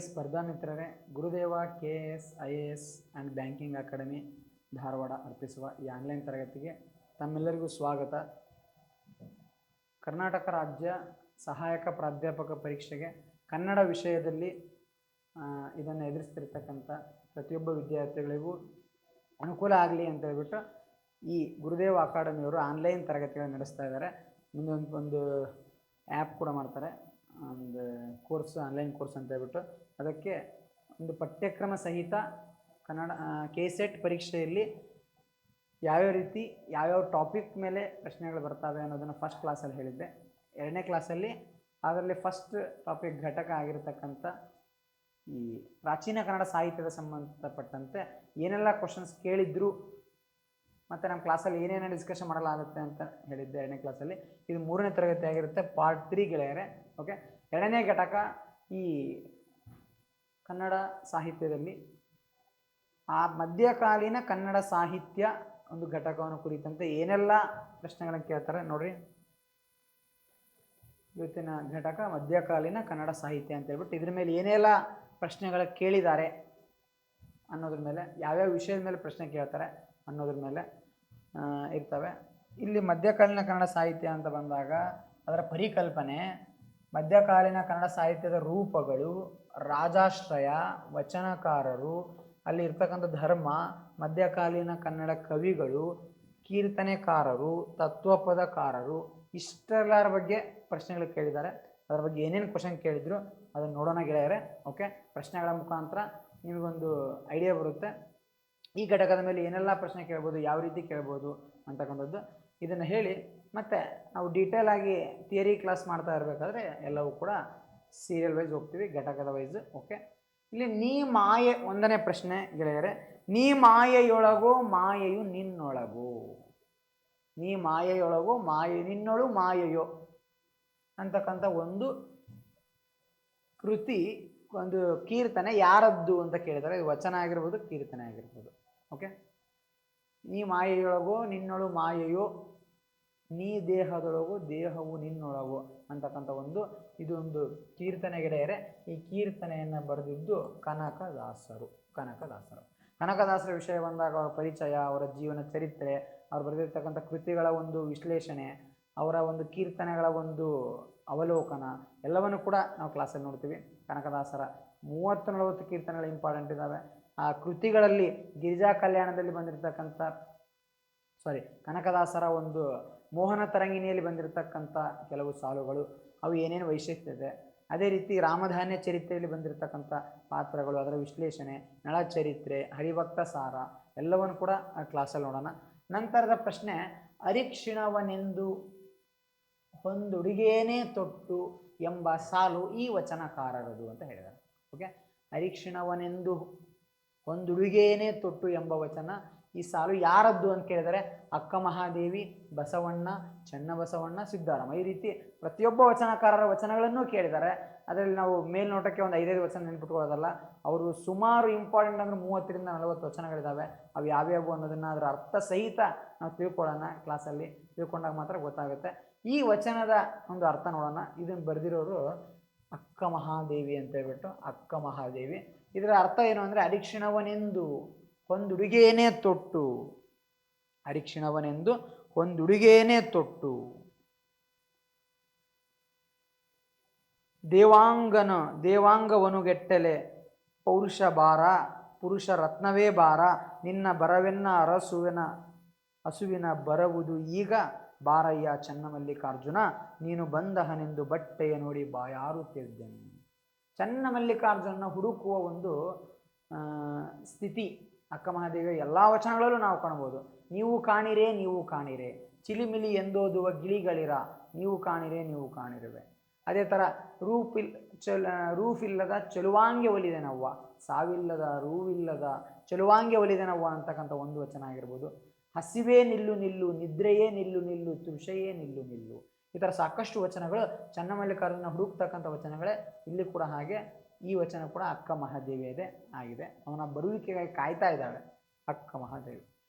ಸ್ಪರ್ಧಾ ಮಿತ್ರರೇ, ಗುರುದೇವ KS IAS and banking academy Dharwad ಅರ್ಪಿಸುವ ಈ ಆನ್ಲೈನ್ ತರಗತಿಗೆ ತಮ್ಮೆಲ್ಲರಿಗೂ ಸ್ವಾಗತ. ಕರ್ನಾಟಕ ರಾಜ್ಯ ಸಹಾಯಕ ಪ್ರಾಧ್ಯಾಪಕ ಪರೀಕ್ಷೆಗೆ ಕನ್ನಡ ವಿಷಯದಲ್ಲಿ ಇದನ್ನು ಎದುರಿಸ್ತಿರ್ತಕ್ಕಂಥ ಪ್ರತಿಯೊಬ್ಬ ವಿದ್ಯಾರ್ಥಿಗಳಿಗೂ ಅನುಕೂಲ ಆಗಲಿ ಅಂತ ಹೇಳ್ಬಿಟ್ಟು ಈ ಗುರುದೇವ ಅಕಾಡೆಮಿಯವರು ಆನ್ಲೈನ್ ತರಗತಿಗಳನ್ನು ನಡೆಸ್ತಾ ಇದ್ದಾರೆ. ಮುಂದೆ ಒಂದು ಆ್ಯಪ್ ಕೂಡ ಮಾಡ್ತಾರೆ, ಒಂದು ಕೋರ್ಸ್, ಆನ್ಲೈನ್ ಕೋರ್ಸ್ ಅಂತ ಹೇಳ್ಬಿಟ್ಟು. ಅದಕ್ಕೆ ಒಂದು ಪಠ್ಯಕ್ರಮ ಸಹಿತ ಕನ್ನಡ KSET ಪರೀಕ್ಷೆಯಲ್ಲಿ ಯಾವ್ಯಾವ ರೀತಿ ಯಾವ್ಯಾವ ಟಾಪಿಕ್ ಮೇಲೆ ಪ್ರಶ್ನೆಗಳು ಬರ್ತವೆ ಅನ್ನೋದನ್ನು ಫಸ್ಟ್ ಕ್ಲಾಸಲ್ಲಿ ಹೇಳಿದ್ದೆ. ಎರಡನೇ ಕ್ಲಾಸಲ್ಲಿ ಅದರಲ್ಲಿ ಫಸ್ಟ್ ಟಾಪಿಕ್ ಘಟಕ ಆಗಿರತಕ್ಕಂಥ ಈ ಪ್ರಾಚೀನ ಕನ್ನಡ ಸಾಹಿತ್ಯದ ಸಂಬಂಧಪಟ್ಟಂತೆ ಏನೆಲ್ಲ ಕ್ವಶನ್ಸ್ ಕೇಳಿದ್ರು ಮತ್ತು ನಮ್ಮ ಕ್ಲಾಸಲ್ಲಿ ಏನೇನು ಡಿಸ್ಕಷನ್ ಮಾಡಲಾಗುತ್ತೆ ಅಂತ ಹೇಳಿದ್ದೆ ಎರಡನೇ ಕ್ಲಾಸಲ್ಲಿ. ಇದು ಮೂರನೇ ತರಗತಿ ಆಗಿರುತ್ತೆ, ಪಾರ್ಟ್ 3 ಗೆಳೆಯರೆ. ಓಕೆ, ಎರಡನೇ ಘಟಕ ಈ ಕನ್ನಡ ಸಾಹಿತ್ಯದಲ್ಲಿ ಆ ಮಧ್ಯಕಾಲೀನ ಕನ್ನಡ ಸಾಹಿತ್ಯ ಒಂದು ಘಟಕವನ್ನು ಕುರಿತಂತೆ ಏನೆಲ್ಲ ಪ್ರಶ್ನೆಗಳನ್ನು ಕೇಳ್ತಾರೆ ನೋಡ್ರಿ. ಇವತ್ತಿನ ಘಟಕ ಮಧ್ಯಕಾಲೀನ ಕನ್ನಡ ಸಾಹಿತ್ಯ ಅಂತ ಹೇಳ್ಬಿಟ್ಟು ಇದ್ರ ಮೇಲೆ ಏನೆಲ್ಲ ಪ್ರಶ್ನೆಗಳು ಕೇಳಿದ್ದಾರೆ ಅನ್ನೋದ್ರ ಮೇಲೆ, ಯಾವ್ಯಾವ ವಿಷಯದ ಮೇಲೆ ಪ್ರಶ್ನೆ ಕೇಳ್ತಾರೆ ಅನ್ನೋದ್ರ ಮೇಲೆ ಇರ್ತವೆ. ಇಲ್ಲಿ ಮಧ್ಯಕಾಲೀನ ಕನ್ನಡ ಸಾಹಿತ್ಯ ಅಂತ ಬಂದಾಗ ಅದರ ಪರಿಕಲ್ಪನೆ, ಮಧ್ಯಕಾಲೀನ ಕನ್ನಡ ಸಾಹಿತ್ಯದ ರೂಪಗಳು, ರಾಜಾಶ್ರಯ, ವಚನಕಾರರು, ಅಲ್ಲಿ ಇರ್ತಕ್ಕಂಥ ಧರ್ಮ, ಮಧ್ಯಕಾಲೀನ ಕನ್ನಡ ಕವಿಗಳು, ಕೀರ್ತನೆಕಾರರು, ತತ್ವಪದಕಾರರು, ಇಷ್ಟೆಲ್ಲರ ಬಗ್ಗೆ ಪ್ರಶ್ನೆಗಳು ಕೇಳಿದ್ದಾರೆ. ಅದರ ಬಗ್ಗೆ ಏನೇನು ಕ್ವಶನ್ ಕೇಳಿದ್ರು ಅದನ್ನು ನೋಡೋಣ ಗೆಳೆಯರೆ. ಓಕೆ, ಪ್ರಶ್ನೆಗಳ ಮುಖಾಂತರ ನಿಮಗೊಂದು ಐಡಿಯಾ ಬರುತ್ತೆ ಈ ಘಟಕದ ಮೇಲೆ ಏನೆಲ್ಲ ಪ್ರಶ್ನೆ ಕೇಳ್ಬೋದು, ಯಾವ ರೀತಿ ಕೇಳ್ಬೋದು ಅಂತಕ್ಕಂಥದ್ದು. ಇದನ್ನು ಹೇಳಿ ಮತ್ತೆ ನಾವು ಡೀಟೇಲ್ ಆಗಿ ಥಿಯರಿ ಕ್ಲಾಸ್ ಮಾಡ್ತಾ ಇರಬೇಕಾದ್ರೆ ಎಲ್ಲವೂ ಕೂಡ ಸೀರಿಯಲ್ ವೈಸ್ ಹೋಗ್ತೀವಿ, ಘಟಕದ ವೈಸ್. ಓಕೆ, ಇಲ್ಲಿ ನೀ ಮಾಯೆ, ಒಂದನೇ ಪ್ರಶ್ನೆ ಗೆಳೆಯರೆ. ನೀ ಮಾಯೆಯೊಳಗೋ ಮಾಯೆಯು ನಿನ್ನೊಳಗೋ, ನೀ ಮಾಯೆಯೊಳಗೋ ಮಾಯೆ ನಿನ್ನೊಳು ಮಾಯೆಯೋ ಅಂತಕ್ಕಂಥ ಒಂದು ಕೃತಿ, ಒಂದು ಕೀರ್ತನೆ ಯಾರದ್ದು ಅಂತ ಕೇಳಿದರೆ ಇದು ವಚನ ಆಗಿರ್ಬೋದು, ಕೀರ್ತನೆ ಆಗಿರ್ಬೋದು. ಓಕೆ, ನೀ ಮಾಯೆಯೊಳಗೋ ನಿನ್ನೊಳು ಮಾಯೆಯೋ, ನೀ ದೇಹದೊಳಗೋ ದೇಹವು ನಿನ್ನೊಳಗೋ ಅಂತಕ್ಕಂಥ ಇದೊಂದು ಕೀರ್ತನೆ ಗೆಳೆಯರೆ. ಈ ಕೀರ್ತನೆಯನ್ನು ಬರೆದಿದ್ದು ಕನಕದಾಸರು. ಕನಕದಾಸರ ವಿಷಯ ಬಂದಾಗ ಅವರ ಪರಿಚಯ, ಅವರ ಜೀವನ ಚರಿತ್ರೆ, ಅವ್ರು ಬರೆದಿರ್ತಕ್ಕಂಥ ಕೃತಿಗಳ ಒಂದು ವಿಶ್ಲೇಷಣೆ, ಅವರ ಒಂದು ಕೀರ್ತನೆಗಳ ಒಂದು ಅವಲೋಕನ ಎಲ್ಲವನ್ನು ಕೂಡ ನಾವು ಕ್ಲಾಸಲ್ಲಿ ನೋಡ್ತೀವಿ. ಕನಕದಾಸರ 30-40 ಕೀರ್ತನೆಗಳು ಇಂಪಾರ್ಟೆಂಟ್ ಇದ್ದಾವೆ. ಆ ಕೃತಿಗಳಲ್ಲಿ ಗಿರಿಜಾ ಕಲ್ಯಾಣದಲ್ಲಿ ಬಂದಿರತಕ್ಕಂಥ ಕನಕದಾಸರ ಒಂದು ಮೋಹನ ತರಂಗಿಣಿಯಲ್ಲಿ ಬಂದಿರತಕ್ಕಂಥ ಕೆಲವು ಸಾಲುಗಳು, ಅವು ಏನೇನು ವೈಶಿಷ್ಟ್ಯ ಇದೆ. ಅದೇ ರೀತಿ ರಾಮಧಾನ್ಯ ಚರಿತ್ರೆಯಲ್ಲಿ ಬಂದಿರತಕ್ಕಂಥ ಪಾತ್ರಗಳು, ಅದರ ವಿಶ್ಲೇಷಣೆ, ನಳಚರಿತ್ರೆ, ಹರಿಭಕ್ತ ಸಾರ ಎಲ್ಲವನ್ನು ಕೂಡ ಆ ಕ್ಲಾಸಲ್ಲಿ ನೋಡೋಣ. ನಂತರದ ಪ್ರಶ್ನೆ, ಅರಿಕ್ಷಿಣವನೆಂದು ಹೊಂದುಡುಗೇನೆ ತೊಟ್ಟು ಎಂಬ ಸಾಲು ಈ ವಚನಕಾರರದು ಅಂತ ಹೇಳಿದ್ದಾರೆ. ಓಕೆ, ಅರಿಕ್ಷಿಣವನೆಂದು ಹೊಂದುಡುಗೇನೆ ತೊಟ್ಟು ಎಂಬ ವಚನ, ಈ ಸಾಲು ಯಾರದ್ದು ಅಂತ ಕೇಳಿದರೆ ಅಕ್ಕ ಮಹಾದೇವಿ, ಬಸವಣ್ಣ, ಚನ್ನಬಸವಣ್ಣ, ಸಿದ್ಧಾರಾಮ, ಈ ರೀತಿ ಪ್ರತಿಯೊಬ್ಬ ವಚನಕಾರರ ವಚನಗಳನ್ನು ಕೇಳಿದ್ದಾರೆ. ಅದರಲ್ಲಿ ನಾವು ಮೇಲ್ನೋಟಕ್ಕೆ ಒಂದು 5-5 ವಚನ ನೆನ್ಪಿಟ್ಕೊಳ್ಳೋದಲ್ಲ, ಅವರು ಸುಮಾರು ಇಂಪಾರ್ಟೆಂಟ್ ಅಂದರೆ 30-40 ವಚನಗಳಿದ್ದಾವೆ. ಅವು ಯಾವ್ಯಾವು ಅನ್ನೋದನ್ನು ಅದರ ಅರ್ಥ ಸಹಿತ ನಾವು ತಿಳ್ಕೊಳ್ಳೋಣ ಕ್ಲಾಸಲ್ಲಿ. ತಿಳ್ಕೊಂಡಾಗ ಮಾತ್ರ ಗೊತ್ತಾಗುತ್ತೆ. ಈ ವಚನದ ಒಂದು ಅರ್ಥ ನೋಡೋಣ. ಇದನ್ನು ಬರೆದಿರೋರು ಅಕ್ಕ ಮಹಾದೇವಿ ಅಂತ ಹೇಳ್ಬಿಟ್ಟು, ಅಕ್ಕ ಮಹಾದೇವಿ. ಇದರ ಅರ್ಥ ಏನು ಅಂದರೆ, ಅರಿಕ್ಷಿಣವನೆಂದು ಹೊಂದುಡುಗೇನೆ ತೊಟ್ಟು, ಅರಿಕ್ಷಿಣವನೆಂದು ಹೊಂದುಡುಗೇನೆ ತೊಟ್ಟು, ದೇವಾಂಗವನುಗೆಟ್ಟಲೆ ಪೌರುಷ ಭಾರ, ಪುರುಷ ರತ್ನವೇ ಭಾರ, ನಿನ್ನ ಬರವೆನ್ನ ಹಸುವಿನ ಬರವುದು ಈಗ, ಬಾರಯ್ಯ ಚನ್ನಮಲ್ಲಿಕಾರ್ಜುನ, ನೀನು ಬಂದಹನೆಂದು ಬಟ್ಟೆಯ ನೋಡಿ ಬಾಯಾರುತ್ತಿದ್ದೆನು. ಚನ್ನಮಲ್ಲಿಕಾರ್ಜುನ ಹುಡುಕುವ ಒಂದು ಸ್ಥಿತಿ ಅಕ್ಕ ಮಹಾದೇವಿಯ ಎಲ್ಲ ವಚನಗಳಲ್ಲೂ ನಾವು ಕಾಣ್ಬೋದು. ನೀವು ಕಾಣಿರೆ, ನೀವು ಕಾಣಿರೆ, ಚಿಲಿಮಿಲಿ ಎಂದೋದುವ ಗಿಳಿಗಳಿರ, ನೀವು ಕಾಣಿರೆ, ನೀವು ಕಾಣಿರುವೆ. ಅದೇ ಥರ ರೂಫಿಲ್ಲದ ಚೆಲುವಾಂಗೆ ಒಲಿದೆನವ್ವ, ಸಾವಿಲ್ಲದ ರೂವಿಲ್ಲದ ಚೆಲುವಾಂಗೆ ಒಲಿದೆನವ್ವ ಅಂತಕ್ಕಂಥ ಒಂದು ವಚನ ಆಗಿರ್ಬೋದು. ಹಸಿವೇ ನಿಲ್ಲು ನಿಲ್ಲು, ನಿದ್ರೆಯೇ ನಿಲ್ಲು ನಿಲ್ಲು, ತೃಷೆಯೇ ನಿಲ್ಲು ನಿಲ್ಲು. ಈ ಥರ ಸಾಕಷ್ಟು ವಚನಗಳು ಚನ್ನಮಲ್ಲಿಕಾರ್ಜುನ ಹುಡುಕ್ತಕ್ಕಂಥ ವಚನಗಳೇ. ಇಲ್ಲಿ ಕೂಡ ಹಾಗೆ ಈ ವಚನ ಕೂಡ ಅಕ್ಕ ಮಹಾದೇವಿಯದೇ ಆಗಿದೆ. ಅವನ ಬರುವಿಕೆಗಾಗಿ ಕಾಯ್ತಾ ಇದ್ದಾಳೆ ಅಕ್ಕ ಮಹಾದೇವಿ.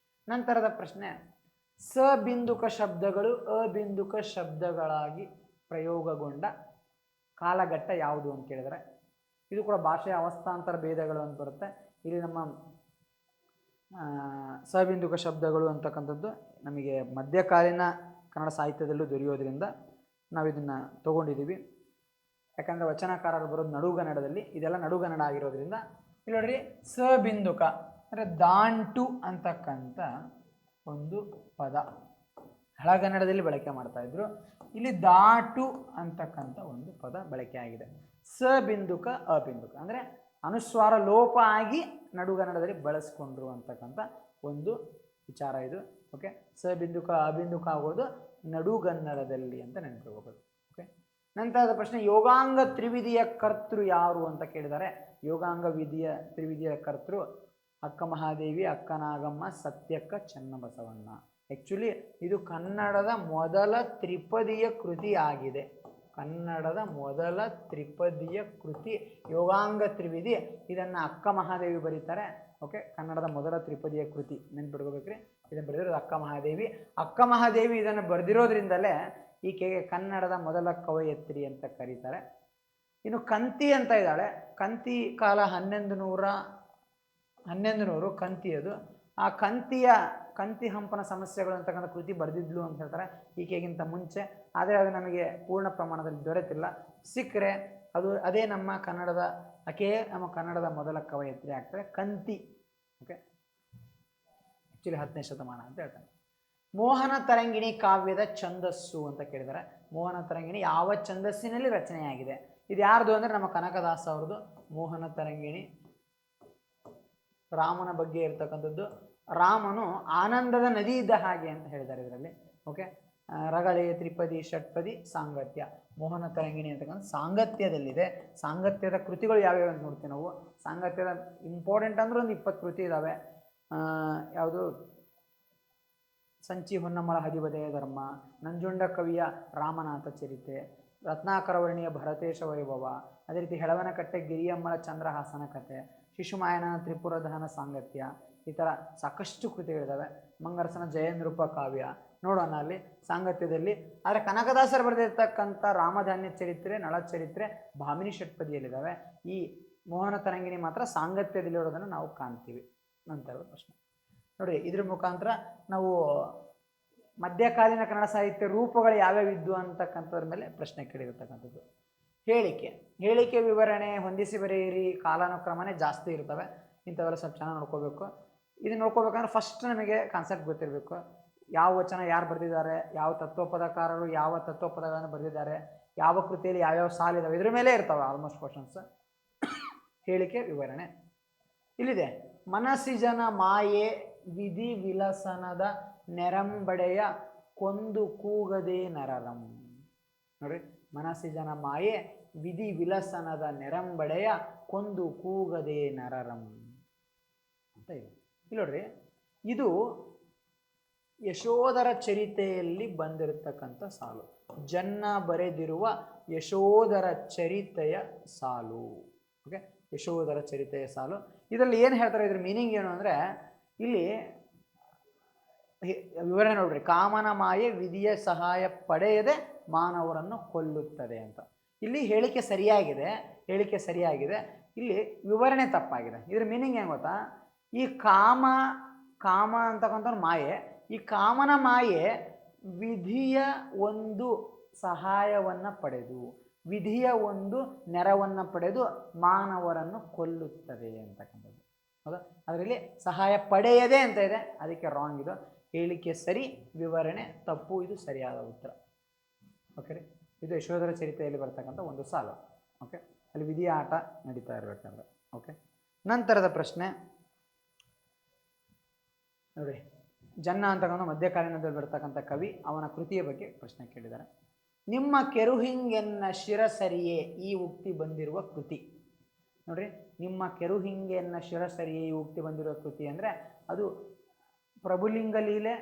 ನಂತರದ ಪ್ರಶ್ನೆ, ಸಬಿಂದುಕ ಶಬ್ದಗಳು ಅಬಿಂದುಕ ಶಬ್ದಗಳಾಗಿ ಪ್ರಯೋಗಗೊಂಡ ಕಾಲಘಟ್ಟ ಯಾವುದು ಅಂತ ಕೇಳಿದರೆ ಇದು ಕೂಡ ಭಾಷೆಯ ಅವಸ್ಥಾಂತರ ಭೇದಗಳು ಅಂತ ಬರುತ್ತೆ. ಇಲ್ಲಿ ನಮ್ಮ ಸಬಿಂದುಕ ಶಬ್ದಗಳು ಅಂತಕ್ಕಂಥದ್ದು ನಮಗೆ ಮಧ್ಯಕಾಲೀನ ಕನ್ನಡ ಸಾಹಿತ್ಯದಲ್ಲೂ ದೊರೆಯೋದ್ರಿಂದ ನಾವು ಇದನ್ನು ತೊಗೊಂಡಿದ್ದೀವಿ. ಯಾಕಂದರೆ ವಚನಕಾರರು ಬರೋದು ನಡುಗನ್ನಡದಲ್ಲಿ, ಇದೆಲ್ಲ ನಡುಗನ್ನಡ ಆಗಿರೋದ್ರಿಂದ ಇಲ್ಲಿ ನೋಡ್ರಿ ಸಬಿಂದುಕ ಅಂದರೆ ದಾಂಟು ಅಂತಕ್ಕಂಥ ಒಂದು ಪದ ಹಳಗನ್ನಡದಲ್ಲಿ ಬಳಕೆ ಮಾಡ್ತಾ ಇದ್ರು. ಇಲ್ಲಿ ದಾಟು ಅಂತಕ್ಕಂಥ ಒಂದು ಪದ ಬಳಕೆ ಆಗಿದೆ. ಸಬಿಂದುಕ ಅಬಿಂದುಕ ಅಂದರೆ ಅನುಸ್ವಾರ ಲೋಪ ಆಗಿ ನಡುಗನ್ನಡದಲ್ಲಿ ಬಳಸ್ಕೊಂಡ್ರು ಅಂತಕ್ಕಂಥ ಒಂದು ವಿಚಾರ ಇದು. ಓಕೆ, ಸಬಿಂದುಕ ಅಬಿಂದುಕ ಆಗೋದು ನಡುಗನ್ನಡದಲ್ಲಿ ಅಂತ ನೆನಪಿರ್ಬೋದು. ಓಕೆ, ನಂತರದ ಪ್ರಶ್ನೆ, ಯೋಗಾಂಗ ತ್ರಿವಿಧಿಯ ಕರ್ತೃ ಯಾರು ಅಂತ ಕೇಳಿದ್ದಾರೆ. ಯೋಗಾಂಗ ತ್ರಿವಿಧಿಯ ಕರ್ತೃ ಅಕ್ಕ ಮಹಾದೇವಿ, ಅಕ್ಕ ನಾಗಮ್ಮ, ಸತ್ಯಕ್ಕ, ಚನ್ನಬಸವಣ್ಣ. ಆ್ಯಕ್ಚುಲಿ ಇದು ಕನ್ನಡದ ಮೊದಲ ತ್ರಿಪದಿಯ ಕೃತಿ ಆಗಿದೆ. ಕನ್ನಡದ ಮೊದಲ ತ್ರಿಪದಿಯ ಕೃತಿ ಯೋಗಾಂಗ ತ್ರಿವಿಧಿ. ಇದನ್ನು ಅಕ್ಕ ಮಹಾದೇವಿ ಬರೀತಾರೆ. ಓಕೆ, ಕನ್ನಡದ ಮೊದಲ ತ್ರಿಪದಿಯ ಕೃತಿ ನೆನ್ಪಿಡ್ಕೋಬೇಕ್ರಿ. ಇದನ್ನು ಬರೆದಿರೋದು ಅಕ್ಕ ಮಹಾದೇವಿ. ಅಕ್ಕ ಮಹಾದೇವಿ ಇದನ್ನು ಬರೆದಿರೋದ್ರಿಂದಲೇ ಈಕೆಗೆ ಕನ್ನಡದ ಮೊದಲ ಕವಯತ್ರಿ ಅಂತ ಕರೀತಾರೆ. ಇನ್ನು ಕಂತಿ ಅಂತ ಇದ್ದಾಳೆ. ಕಂತಿ ಕಾಲ 1100 ಕಂತಿಯದು. ಆ ಕಂತಿ ಹಂಪನ ಸಮಸ್ಯೆಗಳು ಅಂತಕ್ಕಂಥ ಕೃತಿ ಬರೆದಿದ್ಲು ಅಂತ ಹೇಳ್ತಾರೆ ಈಕೆಗಿಂತ ಮುಂಚೆ. ಆದರೆ ಅದು ನಮಗೆ ಪೂರ್ಣ ಪ್ರಮಾಣದಲ್ಲಿ ದೊರೆತಿಲ್ಲ. ಸಿಕ್ಕರೆ ಅದೇ ನಮ್ಮ ಕನ್ನಡದ ಮೊದಲ ಕವಯತ್ರಿ ಆಗ್ತಾರೆ ಕಂತಿ. ಓಕೆ, ಆ್ಯಕ್ಚುಲಿ 10ನೇ ಶತಮಾನ ಅಂತ ಹೇಳ್ತಾರೆ. ಮೋಹನ ತರಂಗಿಣಿ ಕಾವ್ಯದ ಛಂದಸ್ಸು ಅಂತ ಕೇಳಿದ್ದಾರೆ. ಮೋಹನ ತರಂಗಿಣಿ ಯಾವ ಛಂದಸ್ಸಿನಲ್ಲಿ ರಚನೆಯಾಗಿದೆ? ಇದು ಯಾರ್ದು ಅಂದರೆ ನಮ್ಮ ಕನಕದಾಸ ಅವ್ರದ್ದು. ಮೋಹನ ತರಂಗಿಣಿ ರಾಮನ ಬಗ್ಗೆ ಇರ್ತಕ್ಕಂಥದ್ದು. ರಾಮನು ಆನಂದದ ನದಿ ಇದ್ದ ಹಾಗೆ ಅಂತ ಹೇಳಿದ್ದಾರೆ ಇದರಲ್ಲಿ. ಓಕೆ, ರಗಳೆ, ತ್ರಿಪದಿ, ಷಟ್ಪದಿ, ಸಾಂಗತ್ಯ. ಮೋಹನ ತರಂಗಿಣಿ ಅಂತಕ್ಕಂಥ ಸಾಂಗತ್ಯದಲ್ಲಿದೆ. ಸಾಂಗತ್ಯದ ಕೃತಿಗಳು ಯಾವ್ಯಾವ ಅಂತ ನೋಡ್ತೀವಿ ನಾವು. ಸಾಂಗತ್ಯದ ಇಂಪಾರ್ಟೆಂಟ್ ಅಂದ್ರೆ ಒಂದು 20 ಕೃತಿ ಇದ್ದಾವೆ. ಯಾವುದು? ಸಂಚಿ ಹೊನ್ನಮ್ಮಳ ಹದಿಬದೆಯ ಧರ್ಮ, ನಂಜುಂಡ ಕವಿಯ ರಾಮನಾಥ ಚರಿತೆ, ರತ್ನಾಕರವರ್ಣಿಯ ಭರತೇಶ ವೈಭವ, ಅದೇ ರೀತಿ ಹೆಳವನಕಟ್ಟೆ ಗಿರಿಯಮ್ಮಳ ಚಂದ್ರಹಾಸನ ಕಥೆ, ಶಿಶುಮಾಯನ ತ್ರಿಪುರದಹನ ಸಾಂಗತ್ಯ, ಈ ಥರ ಸಾಕಷ್ಟು ಕೃತಿಗಳಿದ್ದಾವೆ. ಮಂಗರಸನ ಜಯನೃಪ ಕಾವ್ಯ ನೋಡೋಣ ಅಲ್ಲಿ ಸಾಂಗತ್ಯದಲ್ಲಿ. ಆದರೆ ಕನಕದಾಸರು ಬರೆದಿರ್ತಕ್ಕಂಥ ರಾಮಧಾನ್ಯ ಚರಿತ್ರೆ, ನಳ ಚರಿತ್ರೆ, ಭಾಮಿನಿ ಷಟ್ಪದಿಯಲ್ಲಿದ್ದಾವೆ. ಈ ಮೋಹನ ತರಂಗಿಣಿ ಮಾತ್ರ ಸಾಂಗತ್ಯದಲ್ಲಿರೋದನ್ನು ನಾವು ಕಾಣ್ತೀವಿ. ನಂತರದ ಪ್ರಶ್ನೆ ನೋಡಿ, ಇದ್ರ ಮುಖಾಂತರ ನಾವು ಮಧ್ಯಕಾಲೀನ ಕನ್ನಡ ಸಾಹಿತ್ಯ ರೂಪಗಳು ಯಾವ್ಯಾವ ಇದ್ದು ಅಂತಕ್ಕಂಥದ್ರ ಮೇಲೆ ಪ್ರಶ್ನೆ ಕೇಳಿರ್ತಕ್ಕಂಥದ್ದು. ಹೇಳಿಕೆ ವಿವರಣೆ, ಹೊಂದಿಸಿ ಬರೆಯಿರಿ, ಕಾಲಾನುಕ್ರಮನೇ ಜಾಸ್ತಿ ಇರ್ತವೆ. ಇಂಥವೆಲ್ಲ ಸ್ವಲ್ಪ ಚೆನ್ನಾಗಿ ನೋಡ್ಕೋಬೇಕು. ಇದನ್ನು ನೋಡ್ಕೋಬೇಕಂದ್ರೆ ಫಸ್ಟ್ ನಮಗೆ ಕಾನ್ಸೆಪ್ಟ್ ಗೊತ್ತಿರಬೇಕು. ಯಾವ ವಚನ ಯಾರು ಬರೆದಿದ್ದಾರೆ, ಯಾವ ತತ್ವಪದಕಾರರು ಯಾವ ತತ್ವಪದಗಳನ್ನು ಬರೆದಿದ್ದಾರೆ, ಯಾವ ಕೃತಿಯಲ್ಲಿ ಯಾವ್ಯಾವ ಸಾಲಿದಾವೆ, ಇದ್ರ ಮೇಲೆ ಇರ್ತವೆ ಆಲ್ಮೋಸ್ಟ್ ಕ್ವಶನ್ಸ್. ಹೇಳಿಕೆ ವಿವರಣೆ ಇಲ್ಲಿದೆ. ಮನಸ್ಸಿಜನ ಮಾಯೆ ವಿಧಿ ವಿಲಸನದ ನೆರಂಬಡೆಯ ಕೊಂದು ಕೂಗದೆ ನರರಂ. ನೋಡ್ರಿ, ಮನಸ್ಸಿಜನ ಮಾಯೆ ವಿಧಿ ವಿಲಸನದ ನೆರಂಬಡೆಯ ಕೊಂದು ಕೂಗದೆ ನರರಂ ಅಂತ ಇದೆ. ಇಲ್ಲಿ ನೋಡ್ರಿ, ಇದು ಯಶೋಧರ ಚರಿತೆಯಲ್ಲಿ ಬಂದಿರತಕ್ಕಂಥ ಸಾಲು. ಜನ್ನ ಬರೆದಿರುವ ಯಶೋಧರ ಚರಿತೆಯ ಸಾಲು. ಓಕೆ, ಯಶೋಧರ ಚರಿತೆಯ ಸಾಲು. ಇದರಲ್ಲಿ ಏನು ಹೇಳ್ತಾರೆ, ಇದ್ರ ಮೀನಿಂಗ್ ಏನು ಅಂದರೆ, ಇಲ್ಲಿ ವಿವರಣೆ ನೋಡ್ರಿ. ಕಾಮನ ಮಾಯೆ ವಿಧಿಯ ಸಹಾಯ ಪಡೆಯದೆ ಮಾನವರನ್ನು ಕೊಲ್ಲುತ್ತದೆ ಅಂತ. ಇಲ್ಲಿ ಹೇಳಿಕೆ ಸರಿಯಾಗಿದೆ, ಇಲ್ಲಿ ವಿವರಣೆ ತಪ್ಪಾಗಿದೆ. ಇದ್ರ ಮೀನಿಂಗ್ ಏನು ಗೊತ್ತಾ? ಈ ಕಾಮ ಅಂತಕ್ಕಂಥ ಮಾಯೆ, ಈ ಕಾಮನ ಮಾಯೆ ವಿಧಿಯ ಒಂದು ಸಹಾಯವನ್ನು ಪಡೆದು, ವಿಧಿಯ ಒಂದು ನೆರವನ್ನು ಪಡೆದು ಮಾನವರನ್ನು ಕೊಲ್ಲುತ್ತದೆ ಅಂತಕ್ಕಂಥದ್ದು. ಹೌದಾ? ಅದರಲ್ಲಿ ಸಹಾಯ ಪಡೆಯದೆ ಅಂತ ಇದೆ, ಅದಕ್ಕೆ ರಾಂಗ್ ಇದು. ಹೇಳಿಕೆ ಸರಿ, ವಿವರಣೆ ತಪ್ಪು, ಇದು ಸರಿಯಾದ ಉತ್ತರ. ಓಕೆ ರೀ, ಇದು ಯಶೋಧರ ಚರಿತೆಯಲ್ಲಿ ಬರ್ತಕ್ಕಂಥ ಒಂದು ಸಾಲು. ಓಕೆ, ಅಲ್ಲಿ ವಿಧಿಯ ಆಟ ನಡೀತಾ ಇರಬೇಕಾದ್ರೆ. ಓಕೆ, ನಂತರದ ಪ್ರಶ್ನೆ ನೋಡಿ. ಜನ್ನ ಅಂತಕ್ಕಂಥ ಮಧ್ಯಕಾಲೀನದಲ್ಲಿ ಬರ್ತಕ್ಕಂಥ ಕವಿ, ಅವನ ಕೃತಿಯ ಬಗ್ಗೆ ಪ್ರಶ್ನೆ ಕೇಳಿದ್ದಾರೆ. ನಿಮ್ಮ ಕೆರುಹಿಂಗೆನ್ನ ಶಿರಸರಿಯೇ ಈ ಉಕ್ತಿ ಬಂದಿರುವ ಕೃತಿ. ನೋಡ್ರಿ, ನಿಮ್ಮ ಕೆರುಹಿಂಗೆನ್ನ ಶಿರಸರಿಯೇ ಈ ಉಕ್ತಿ ಬಂದಿರುವ ಕೃತಿ ಅಂದರೆ ಅದು ಪ್ರಭುಲಿಂಗ ಲೀಲೆ,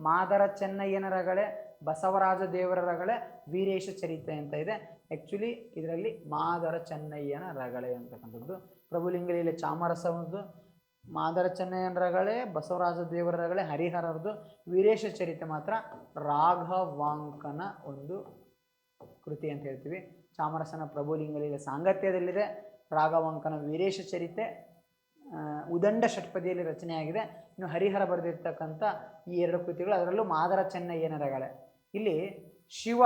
ಮಾದರ ಚೆನ್ನಯ್ಯನ ರಗಳೆ, ಬಸವರಾಜ ದೇವರ ರಗಳೆ, ವೀರೇಶ ಚರಿತೆ ಅಂತ ಇದೆ. ಆ್ಯಕ್ಚುಲಿ ಇದರಲ್ಲಿ ಮಾದರ ಚೆನ್ನಯ್ಯನ ರಗಳೆ ಅಂತಕ್ಕಂಥದ್ದು. ಪ್ರಭುಲಿಂಗ ಲೀಲೆ ಚಾಮರಸದ್ದು, ಮಾದರ ಚೆನ್ನಯ್ಯನ ರಗಳೆ, ಬಸವರಾಜ ದೇವರ ರಗಳೆ ಹರಿಹರರದು, ವೀರೇಶ ಚರಿತೆ ಮಾತ್ರ ರಾಘವಾಂಕನ ಒಂದು ಕೃತಿ ಅಂತ ಹೇಳ್ತೀವಿ. ಚಾಮರಸನ ಪ್ರಭುಲಿಂಗ ಲೀಲೆ ಸಾಂಗತ್ಯದಲ್ಲಿದೆ, ರಾಘವಾಂಕನ ವೀರೇಶ ಚರಿತೆ ಉದಂಡ ಷಟ್ಪದಿಯಲ್ಲಿ ರಚನೆಯಾಗಿದೆ. ಇನ್ನು ಹರಿಹರ ಬರೆದಿರ್ತಕ್ಕಂಥ ಈ 2 ಕೃತಿಗಳು, ಅದರಲ್ಲೂ ಮಾದರ ಚೆನ್ನಯ್ಯನ ರಗಳೆ. ಇಲ್ಲಿ ಶಿವ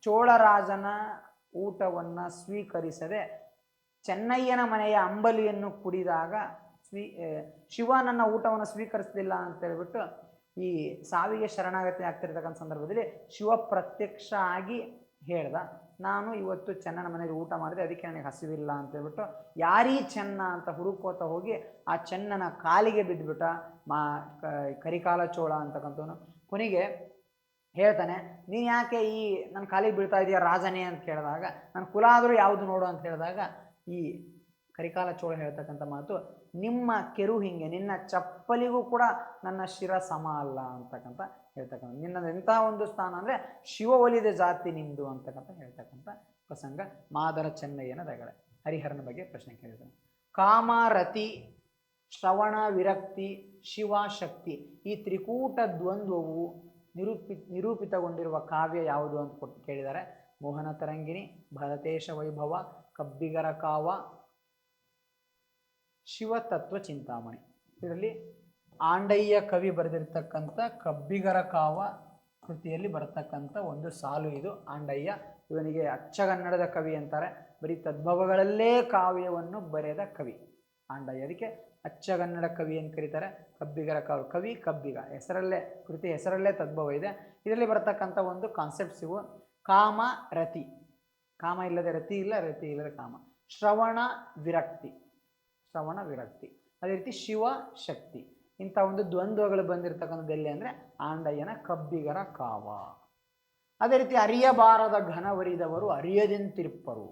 ಚೋಳರಾಜನ ಊಟವನ್ನು ಸ್ವೀಕರಿಸದೆ ಚೆನ್ನಯ್ಯನ ಮನೆಯ ಅಂಬಲಿಯನ್ನು ಕುಡಿದಾಗ ಶಿವ ನನ್ನ ಊಟವನ್ನು ಸ್ವೀಕರಿಸಲಿಲ್ಲ ಅಂತ ಹೇಳ್ಬಿಟ್ಟು ಈ ಸಾವಿಗೆ ಶರಣಾಗತಿ ಆಗ್ತಿರ್ತಕ್ಕಂಥ ಸಂದರ್ಭದಲ್ಲಿ ಶಿವ ಪ್ರತ್ಯಕ್ಷ ಆಗಿ ಹೇಳ್ದ, ನಾನು ಇವತ್ತು ಚೆನ್ನನ ಮನೆಯಲ್ಲಿ ಊಟ ಮಾಡಿದೆ, ಅದಕ್ಕೆ ನನಗೆ ಹಸಿವಿಲ್ಲ ಅಂತ ಹೇಳ್ಬಿಟ್ಟು ಯಾರೀ ಚೆನ್ನ ಅಂತ ಹುಡುಕೋತ ಹೋಗಿ ಆ ಚೆನ್ನನ ಕಾಲಿಗೆ ಬಿದ್ದುಬಿಟ್ಟ ಕರಿಕಾಲ ಚೋಳ ಅಂತಕ್ಕಂಥವನು. ಕೊನೆಗೆ ಹೇಳ್ತಾನೆ, ನೀನು ಯಾಕೆ ಈ ನನ್ನ ಕಾಲಿಗೆ ಬೀಳ್ತಾ ಇದೆಯಾ ರಾಜನೇ ಅಂತ ಕೇಳಿದಾಗ, ನನ್ನ ಕುಲ ಆದರೂ ಯಾವುದು ನೋಡು ಅಂತ ಹೇಳಿದಾಗ ಈ ಕರಿಕಾಲ ಚೋಳ ಹೇಳ್ತಕ್ಕಂಥ ಮಾತು, ನಿಮ್ಮ ಕೆರು ಹಿಂಗೆ, ನಿನ್ನ ಚಪ್ಪಲಿಗೂ ಕೂಡ ನನ್ನ ಶಿರ ಸಮ ಅಲ್ಲ ಅಂತಕ್ಕಂಥ ಹೇಳ್ತಕ್ಕಂಥ, ನಿನ್ನದು ಎಂಥ ಒಂದು ಸ್ಥಾನ ಅಂದರೆ ಶಿವ ಒಲಿದ ಜಾತಿ ನಿಮ್ಮದು ಅಂತಕ್ಕಂಥ ಹೇಳ್ತಕ್ಕಂಥ ಪ್ರಸಂಗ ಮಾದರ ಚೆನ್ನಯ್ಯನ ರಗಳೆ. ಹರಿಹರನ ಬಗ್ಗೆ ಪ್ರಶ್ನೆ ಕೇಳಿದ್ದಾನೆ. ಕಾಮ, ರತಿ, ಶ್ರವಣ, ವಿರಕ್ತಿ, ಶಿವಶಕ್ತಿ ಈ ತ್ರಿಕೂಟ ದ್ವಂದ್ವವು ನಿರೂಪಿತಗೊಂಡಿರುವ ಕಾವ್ಯ ಯಾವುದು ಅಂತ ಕೇಳಿದ್ದಾರೆ. ಮೋಹನ ತರಂಗಿಣಿ, ಭರತೇಶ ವೈಭವ, ಕಬ್ಬಿಗರ ಕಾವ, ಶಿವತತ್ವ ಚಿಂತಾಮಣಿ. ಇದರಲ್ಲಿ ಆಂಡಯ್ಯ ಕವಿ ಬರೆದಿರ್ತಕ್ಕಂಥ ಕಬ್ಬಿಗರ ಕಾವ ಕೃತಿಯಲ್ಲಿ ಬರತಕ್ಕಂಥ ಒಂದು ಸಾಲು ಇದು. ಆಂಡಯ್ಯ ಇವನಿಗೆ ಅಚ್ಚಗನ್ನಡದ ಕವಿ ಅಂತಾರೆ. ಬರೀ ತದ್ಭವಗಳಲ್ಲೇ ಕಾವ್ಯವನ್ನು ಬರೆದ ಕವಿ ಆಂಡಯ್ಯ, ಅದಕ್ಕೆ ಅಚ್ಚಗನ್ನಡ ಕವಿ ಅಂತ ಕರೀತಾರೆ. ಕಬ್ಬಿಗರ ಕಾವ ಕವಿ ಕಬ್ಬಿಗ ಹೆಸರಲ್ಲೇ, ಕೃತಿ ಹೆಸರಲ್ಲೇ ತದ್ಭವ ಇದೆ. ಇದರಲ್ಲಿ ಬರತಕ್ಕಂಥ ಒಂದು ಕಾನ್ಸೆಪ್ಟ್ಸ್ ಇವು. ಕಾಮ, ರತಿ, ಕಾಮ ಇಲ್ಲದೆ ರತಿ ಇಲ್ಲ, ರತಿ ಇಲ್ಲದೆ ಕಾಮ. ಶ್ರವಣ, ವಿರಕ್ತಿ, ಶ್ರವಣ ವಿರಕ್ತಿ. ಅದೇ ರೀತಿ ಶಿವ ಶಕ್ತಿ. ಇಂಥ ಒಂದು ದ್ವಂದ್ವಗಳು ಬಂದಿರತಕ್ಕಂಥದ್ದು ಎಲ್ಲಿ ಅಂದರೆ ಆಂಡಯ್ಯನ ಕಬ್ಬಿಗರ ಕಾವ. ಅದೇ ರೀತಿ ಅರಿಯಬಾರದ ಘನವರಿದವರು ಅರಿಯದೆಂತಿರ್ಪರು.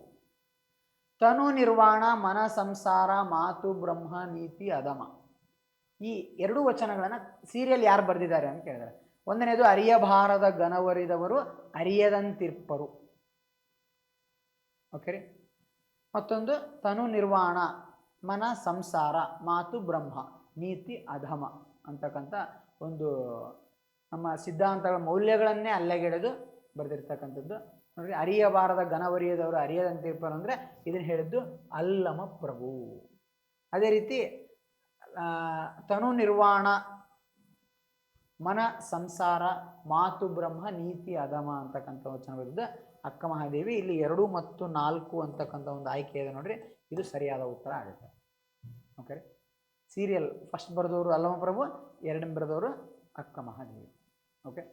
ತನು ನಿರ್ವಾಣ, ಮನ ಸಂಸಾರ, ಮಾತು ಬ್ರಹ್ಮ, ನೀತಿ ಅಧಮ. ಈ 2 ವಚನಗಳನ್ನು ಸೀರಿಯಲ್ ಯಾರು ಬರೆದಿದ್ದಾರೆ ಅಂತ ಕೇಳಿದ್ದಾರೆ. ಒಂದನೇದು ಅರಿಯಬಾರದ ಘನವರಿದವರು ಅರಿಯದಂತಿರ್ಪರು, ಓಕೆ ರೀ. ಮತ್ತೊಂದು ತನು ನಿರ್ವಾಣ, ಮನ ಸಂಸಾರ, ಮಾತು ಬ್ರಹ್ಮ, ನೀತಿ ಅಧಮ ಅಂತಕ್ಕಂಥ ಒಂದು ನಮ್ಮ ಸಿದ್ಧಾಂತಗಳ ಮೌಲ್ಯಗಳನ್ನೇ ಅಲ್ಲಗೆಳೆದು ಬರೆದಿರ್ತಕ್ಕಂಥದ್ದು ನೋಡ್ರಿ. ಅರಿಯಬಾರದ ಘನವರಿಯದವರು ಅರಿಯದಂತಿರ್ಪರು ಅಂದರೆ ಇದನ್ನು ಹೇಳಿದ್ದು ಅಲ್ಲಮ ಪ್ರಭು. ಅದೇ ರೀತಿ ತನು ನಿರ್ವಾಣ, ಮನ ಸಂಸಾರ, ಮಾತು ಬ್ರಹ್ಮ, ನೀತಿ ಅಧಮ ಅಂತಕ್ಕಂಥ ವಚನ ಬರೆದಿದ್ದು ಅಕ್ಕ ಮಹಾದೇವಿ. ಇಲ್ಲಿ 2 ಮತ್ತು 4 ಅಂತಕ್ಕಂಥ ಒಂದು ಆಯ್ಕೆ ಇದೆ ನೋಡ್ರಿ, ಇದು ಸರಿಯಾದ ಉತ್ತರ ಆಗುತ್ತೆ. ಓಕೆ, ಸೀರಿಯಲ್ ಫಸ್ಟ್ ಬರೆದವರು ಅಲ್ಲಮ ಪ್ರಭು, 2ನೇ ಬರೆದವರು ಅಕ್ಕ ಮಹಾದೇವಿ. ಓಕೆ,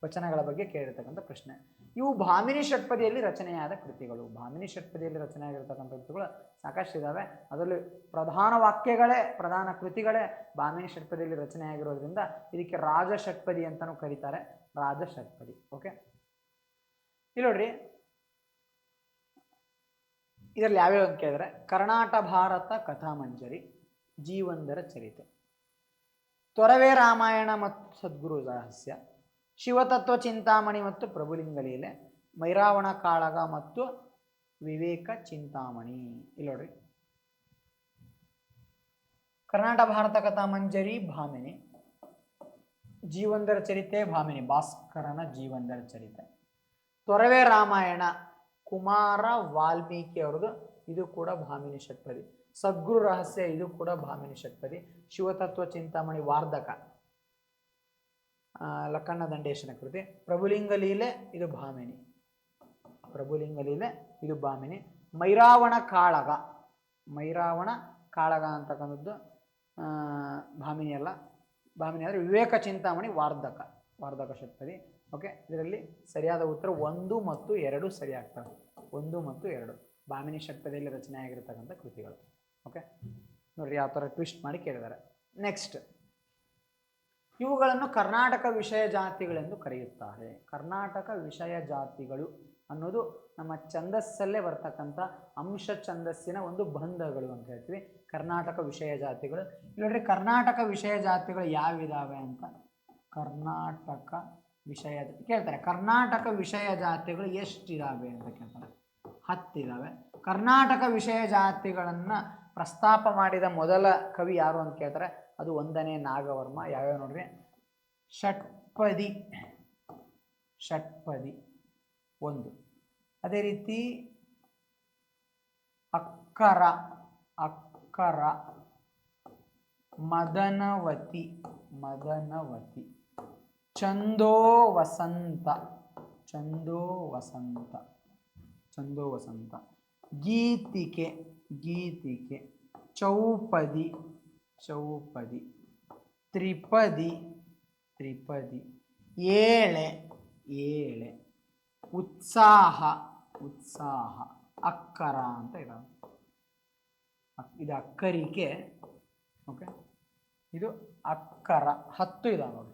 ವಚನಗಳ ಬಗ್ಗೆ ಕೇಳಿರ್ತಕ್ಕಂಥ ಪ್ರಶ್ನೆ. ಇವು ಭಾಮಿನಿ ಷಟ್ಪದಿಯಲ್ಲಿ ರಚನೆಯಾದ ಕೃತಿಗಳು. ಭಾಮಿನಿ ಷಟ್ಪದಿಯಲ್ಲಿ ರಚನೆಯಾಗಿರ್ತಕ್ಕಂಥ ಕೃತಿಗಳು ಸಾಕಷ್ಟಿದ್ದಾವೆ. ಅದರಲ್ಲಿ ಪ್ರಧಾನ ವಾಕ್ಯಗಳೇ, ಪ್ರಧಾನ ಕೃತಿಗಳೇ ಭಾಮಿನಿ ಷಟ್ಪದಿಯಲ್ಲಿ ರಚನೆಯಾಗಿರೋದ್ರಿಂದ ಇದಕ್ಕೆ ರಾಜ ಷಟ್ಪದಿ ಅಂತಲೂ ಕರೀತಾರೆ. ರಾಜ ಷಟ್ಪದಿ. ಓಕೆ, ಇಲ್ಲಿ ನೋಡ್ರಿ, ಇದರಲ್ಲಿ ಯಾವ್ಯಾವ ಅಂತ ಕೇಳಿದ್ರೆ ಕರ್ನಾಟ ಭಾರತ ಕಥಾಮಂಜರಿ, ಜೀವಂದರ ಚರಿತೆ, ತೊರವೆ ರಾಮಾಯಣ ಮತ್ತು ಸದ್ಗುರು ರಹಸ್ಯ, ಶಿವತತ್ವ ಚಿಂತಾಮಣಿ ಮತ್ತು ಪ್ರಭುಲಿಂಗ ಲೀಲೆ, ಮೈರಾವಣ ಕಾಳಗ ಮತ್ತು ವಿವೇಕ ಚಿಂತಾಮಣಿ. ಇಲ್ಲಿ ನೋಡ್ರಿ, ಕರ್ನಾಟ ಭಾರತ ಕಥಾಮಂಜರಿ ಭಾಮಿನಿ, ಜೀವಂದರ ಚರಿತೆ ಭಾಮಿನಿ, ಭಾಸ್ಕರನ ಜೀವಂದರ ಚರಿತೆ. ತೊರವೆ ರಾಮಾಯಣ ಕುಮಾರ ವಾಲ್ಮೀಕಿ ಅವರದು, ಇದು ಕೂಡ ಭಾಮಿನಿ ಷಟ್ಪದಿ. ಸದ್ಗುರು ರಹಸ್ಯ, ಇದು ಕೂಡ ಭಾಮಿನಿ ಷಟ್ಪದಿ. ಶಿವತತ್ವ ಚಿಂತಾಮಣಿ ವಾರ್ಧಕ, ಲಕ್ಕಣ್ಣ ದಂಡೇಶನ ಕೃತಿ. ಪ್ರಭುಲಿಂಗ ಲೀಲೆ, ಇದು ಭಾಮಿನಿ. ಪ್ರಭುಲಿಂಗ ಲೀಲೆ, ಇದು ಭಾಮಿನಿ. ಮೈರಾವಣ ಕಾಳಗ, ಮೈರಾವಣ ಕಾಳಗ ಅಂತಕ್ಕಂಥದ್ದು ಭಾಮಿನಿ ಅಲ್ಲ, ಭಾಮಿನಿ ಅಂದರೆ ವಿವೇಕ ಚಿಂತಾಮಣಿ ವಾರ್ಧಕ, ವಾರ್ಧಕ ಷಟ್ಪದಿ. ಓಕೆ, ಇದರಲ್ಲಿ ಸರಿಯಾದ ಉತ್ತರ 1 ಮತ್ತು 2 ಸರಿಯಾಗ್ತವೆ. 1 ಮತ್ತು 2 ಭಾಮಿನಿ ಷಟ್ಪದಿಯಲ್ಲಿ ರಚನೆ ಆಗಿರತಕ್ಕಂಥ ಕೃತಿಗಳು. ಓಕೆ, ನೋಡ್ರಿ ಯಾವ ಥರ ಟ್ವಿಸ್ಟ್ ಮಾಡಿ ಕೇಳಿದ್ದಾರೆ. ನೆಕ್ಸ್ಟ್, ಇವುಗಳನ್ನು ಕರ್ನಾಟಕ ವಿಷಯ ಜಾತಿಗಳೆಂದು ಕರೆಯುತ್ತಾರೆ. ಕರ್ನಾಟಕ ವಿಷಯ ಜಾತಿಗಳು ಅನ್ನೋದು ನಮ್ಮ ಛಂದಸ್ಸಲ್ಲೇ ಬರ್ತಕ್ಕಂಥ ಅಂಶ ಛಂದಸ್ಸಿನ ಒಂದು ಬಂಧಗಳು ಅಂತ ಹೇಳ್ತೀವಿ. ಕರ್ನಾಟಕ ವಿಷಯ ಜಾತಿಗಳು. ನೋಡ್ರಿ, ಕರ್ನಾಟಕ ವಿಷಯ ಜಾತಿಗಳು ಯಾವಿದಾವೆ ಅಂತ ಕರ್ನಾಟಕ ವಿಷಯ ಕೇಳ್ತಾರೆ. ಕರ್ನಾಟಕ ವಿಷಯ ಜಾತಿಗಳು ಎಷ್ಟಿದಾವೆ ಅಂತ ಕೇಳ್ತಾರೆ. 10 ಇದಾವೆ. ಕರ್ನಾಟಕ ವಿಷಯ ಜಾತಿಗಳನ್ನು ಪ್ರಸ್ತಾಪ ಮಾಡಿದ ಮೊದಲ ಕವಿ ಯಾರು ಅಂತ ಕೇಳ್ತಾರೆ. ಅದು 1ನೇ ನಾಗವರ್ಮ. ಯಾವ್ಯಾವ ನೋಡ್ರಿ, ಷಟ್ಪದಿ, ಷಟ್ಪದಿ 1. ಅದೇ ರೀತಿ ಅಕ್ಕರ ಅಕ್ಕರ ಮದನವತಿ ಮದನವತಿ ಚಂದೋ ವಸಂತ ಚಂದೋ ವಸಂತ ಚಂದೋ ವಸಂತ ಗೀತಿಕೆ ಗೀತಿಕೆ ಚೌಪದಿ ಚೌಪದಿ ತ್ರಿಪದಿ ತ್ರಿಪದಿ ಏಳೆ ಏಳೆ ಉತ್ಸಾಹ ಉತ್ಸಾಹ ಅಕ್ಕರ ಅಂತ ಇದ್ದಾವೆ. ಇದು ಅಕ್ಕರಿಕೆ. ಓಕೆ, ಇದು ಅಕ್ಕರ. 10 ಇದಾವೆ ನೋಡಿ.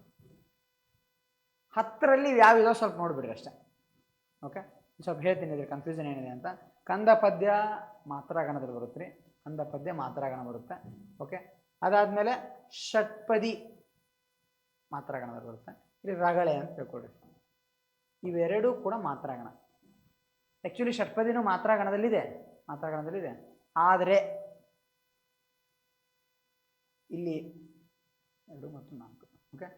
10ರಲ್ಲಿ ಯಾವಿದಾವೆ ಸ್ವಲ್ಪ ನೋಡ್ಬಿಡ್ರಿ ಅಷ್ಟೇ. ಓಕೆ, ಸ್ವಲ್ಪ ಹೇಳ್ತೀನಿ ಇದ್ರ ಕನ್ಫ್ಯೂಷನ್ ಏನಿದೆ ಅಂತ. ಕಂದ ಪದ್ಯ ಮಾತ್ರಾಗಣದಲ್ಲಿ ಬರುತ್ತೆ ರೀ. ಕಂದ ಪದ್ಯ ಮಾತ್ರಾಗಣ ಬರುತ್ತೆ. ಓಕೆ, ಅದಾದಮೇಲೆ ಷಟ್ಪದಿ ಮಾತ್ರಾಗಣದಲ್ಲಿ ಬರುತ್ತೆ. ಇಲ್ಲಿ ರಗಳೆ ಅಂತ ತಿಳ್ಕೊಳ್ರಿ. ಇವೆರಡೂ ಕೂಡ ಮಾತ್ರಾಗಣ. ಆ್ಯಕ್ಚುಲಿ ಷಟ್ಪದಿನೂ ಮಾತ್ರಾಗಣದಲ್ಲಿದೆ, ಮಾತ್ರಾಗಣದಲ್ಲಿದೆ. ಆದರೆ ಇಲ್ಲಿ 2 ಮತ್ತು 4. ಓಕೆ,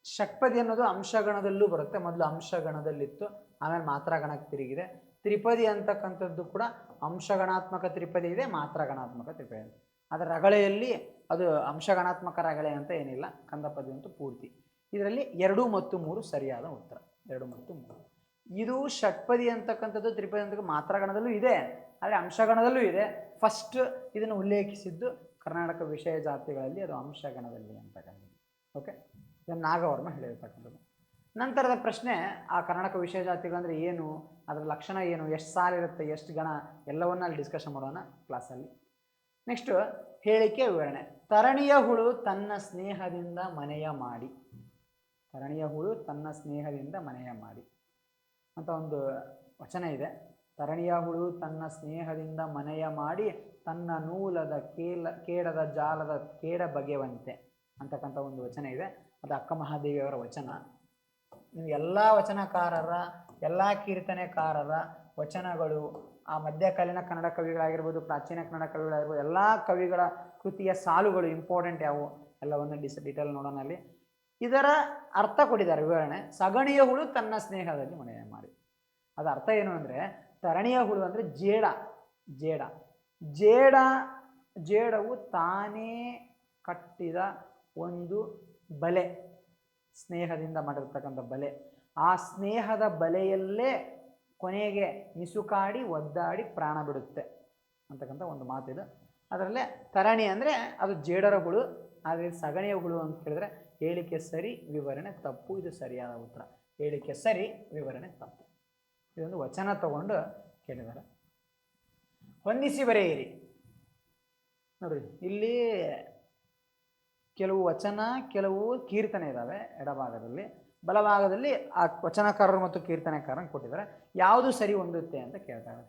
ಷಟ್ಪದಿ ಅನ್ನೋದು ಅಂಶಗಣದಲ್ಲೂ ಬರುತ್ತೆ. ಮೊದಲು ಅಂಶಗಣದಲ್ಲಿತ್ತು, ಆಮೇಲೆ ಮಾತ್ರಾಗಣಕ್ಕೆ ತಿರುಗಿದೆ. ತ್ರಿಪದಿ ಅಂತಕ್ಕಂಥದ್ದು ಕೂಡ ಅಂಶಗಣಾತ್ಮಕ ತ್ರಿಪದಿ ಇದೆ, ಮಾತ್ರಾಗಣಾತ್ಮಕ ತ್ರಿಪದಿ ಇದೆ. ಅದರ ರಗಳೆಯಲ್ಲಿ ಅದು ಅಂಶಗಣಾತ್ಮಕ ರಗಳೆ ಅಂತ ಏನಿಲ್ಲ. ಕಂದ ಪದ್ಯ ಅಂತೂ ಪೂರ್ತಿ. ಇದರಲ್ಲಿ 2 ಮತ್ತು 3 ಸರಿಯಾದ ಉತ್ತರ. 2 ಮತ್ತು 3. ಇದು ಷಟ್ಪದಿ ಅಂತಕ್ಕಂಥದ್ದು ತ್ರಿಪದಿ ಅಂತಕ್ಕ ಮಾತ್ರಾಗಣದಲ್ಲೂ ಇದೆ, ಆದರೆ ಅಂಶಗಣದಲ್ಲೂ ಇದೆ. ಫಸ್ಟ್ ಇದನ್ನು ಉಲ್ಲೇಖಿಸಿದ್ದು ಕರ್ನಾಟಕ ವಿಷಯ ಜಾತಿಗಳಲ್ಲಿ, ಅದು ಅಂಶಗಣದಲ್ಲಿ ಅಂತಕ್ಕಂಥದ್ದು. ಓಕೆ, ಇದನ್ನು ನಾಗವರ್ಮ ಹೇಳಿರ್ತಕ್ಕಂಥದ್ದು. ನಂತರದ ಪ್ರಶ್ನೆ, ಆ ಕರ್ನಾಟಕ ವಿಷಯ ಜಾತಿಗಳಂದರೆ ಏನು, ಅದರ ಲಕ್ಷಣ ಏನು, ಎಷ್ಟು ಸಾಲಿರುತ್ತೆ, ಎಷ್ಟು ಗಣ, ಎಲ್ಲವನ್ನ ಅಲ್ಲಿ ಡಿಸ್ಕಷನ್ ಮಾಡೋಣ ಕ್ಲಾಸಲ್ಲಿ. ನೆಕ್ಸ್ಟು ಹೇಳಿಕೆ ವಿವರಣೆ. ತರಣಿಯ ಹುಳು ತನ್ನ ಸ್ನೇಹದಿಂದ ಮನೆಯ ಮಾಡಿ. ತರಣಿಯ ಹುಳು ತನ್ನ ಸ್ನೇಹದಿಂದ ಮನೆಯ ಮಾಡಿ ಅಂತ ಒಂದು ವಚನ ಇದೆ. ತರಣಿಯ ಹುಳು ತನ್ನ ಸ್ನೇಹದಿಂದ ಮನೆಯ ಮಾಡಿ, ತನ್ನ ನೂಲದ ಕೇಡದ ಜಾಲದ ಕೇಡ ಬಗೆವಂತೆ ಅಂತಕ್ಕಂಥ ಒಂದು ವಚನ ಇದೆ. ಅದು ಅಕ್ಕ ಮಹಾದೇವಿಯವರ ವಚನ. ನೀವು ಎಲ್ಲ ವಚನಕಾರರ, ಎಲ್ಲ ಕೀರ್ತನೆಕಾರರ ವಚನಗಳು, ಆ ಮಧ್ಯಕಾಲೀನ ಕನ್ನಡ ಕವಿಗಳಾಗಿರ್ಬೋದು, ಪ್ರಾಚೀನ ಕನ್ನಡ ಕವಿಗಳಾಗಿರ್ಬೋದು, ಎಲ್ಲ ಕವಿಗಳ ಕೃತಿಯ ಸಾಲುಗಳು ಇಂಪಾರ್ಟೆಂಟ್ ಯಾವುವು ಎಲ್ಲವನ್ನು ಡೀಟೇಲ್ ನೋಡೋಣ ಅಲ್ಲಿ. ಇದರ ಅರ್ಥ ಕೊಟ್ಟಿದ್ದಾರೆ ವಿವರಣೆ. ಸಗಣಿಯ ಹುಳು ತನ್ನ ಸ್ನೇಹದಲ್ಲಿ ಮನೆಯ ಮಾಡಿ. ಅದರ ಅರ್ಥ ಏನು ಅಂದರೆ, ತರಣಿಯ ಹುಳು ಅಂದರೆ ಜೇಡ. ಜೇಡ ಜೇಡ ಜೇಡವು ತಾನೇ ಕಟ್ಟಿದ ಒಂದು ಬಲೆ, ಸ್ನೇಹದಿಂದ ಮಾಡಿರ್ತಕ್ಕಂಥ ಬಲೆ. ಆ ಸ್ನೇಹದ ಬಲೆಯಲ್ಲೇ ಕೊನೆಗೆ ಮಿಸುಕಾಡಿ ಒದ್ದಾಡಿ ಪ್ರಾಣ ಬಿಡುತ್ತೆ ಅಂತಕ್ಕಂಥ ಒಂದು ಮಾತಿದೆ. ಅದರಲ್ಲೇ ತರಣಿ ಅಂದರೆ ಅದು ಜೇಡರ ಹುಳು, ಆದರೆ ಸಗಣಿಯ ಹುಳು ಅಂತ ಕೇಳಿದ್ರೆ ಹೇಳಿಕೆ ಸರಿ, ವಿವರಣೆ ತಪ್ಪು. ಇದು ಸರಿಯಾದ ಉತ್ತರ. ಹೇಳಿಕೆ ಸರಿ, ವಿವರಣೆ ತಪ್ಪು. ಇದೊಂದು ವಚನ ತಗೊಂಡು ಕೇಳಿದ್ದಾರೆ. ಹೊಂದಿಸಿ ಬರೆಯಿರಿ. ನೋಡ್ರಿ, ಇಲ್ಲಿ ಕೆಲವು ವಚನ, ಕೆಲವು ಕೀರ್ತನೆ ಇದ್ದಾವೆ ಎಡಭಾಗದಲ್ಲಿ. ಬಲಭಾಗದಲ್ಲಿ ಆ ವಚನಕಾರರು ಮತ್ತು ಕೀರ್ತನೆಕಾರನ ಕೊಟ್ಟಿದ್ದಾರೆ. ಯಾವುದು ಸರಿ ಹೊಂದುತ್ತೆ ಅಂತ ಕೇಳ್ತಾರೆ.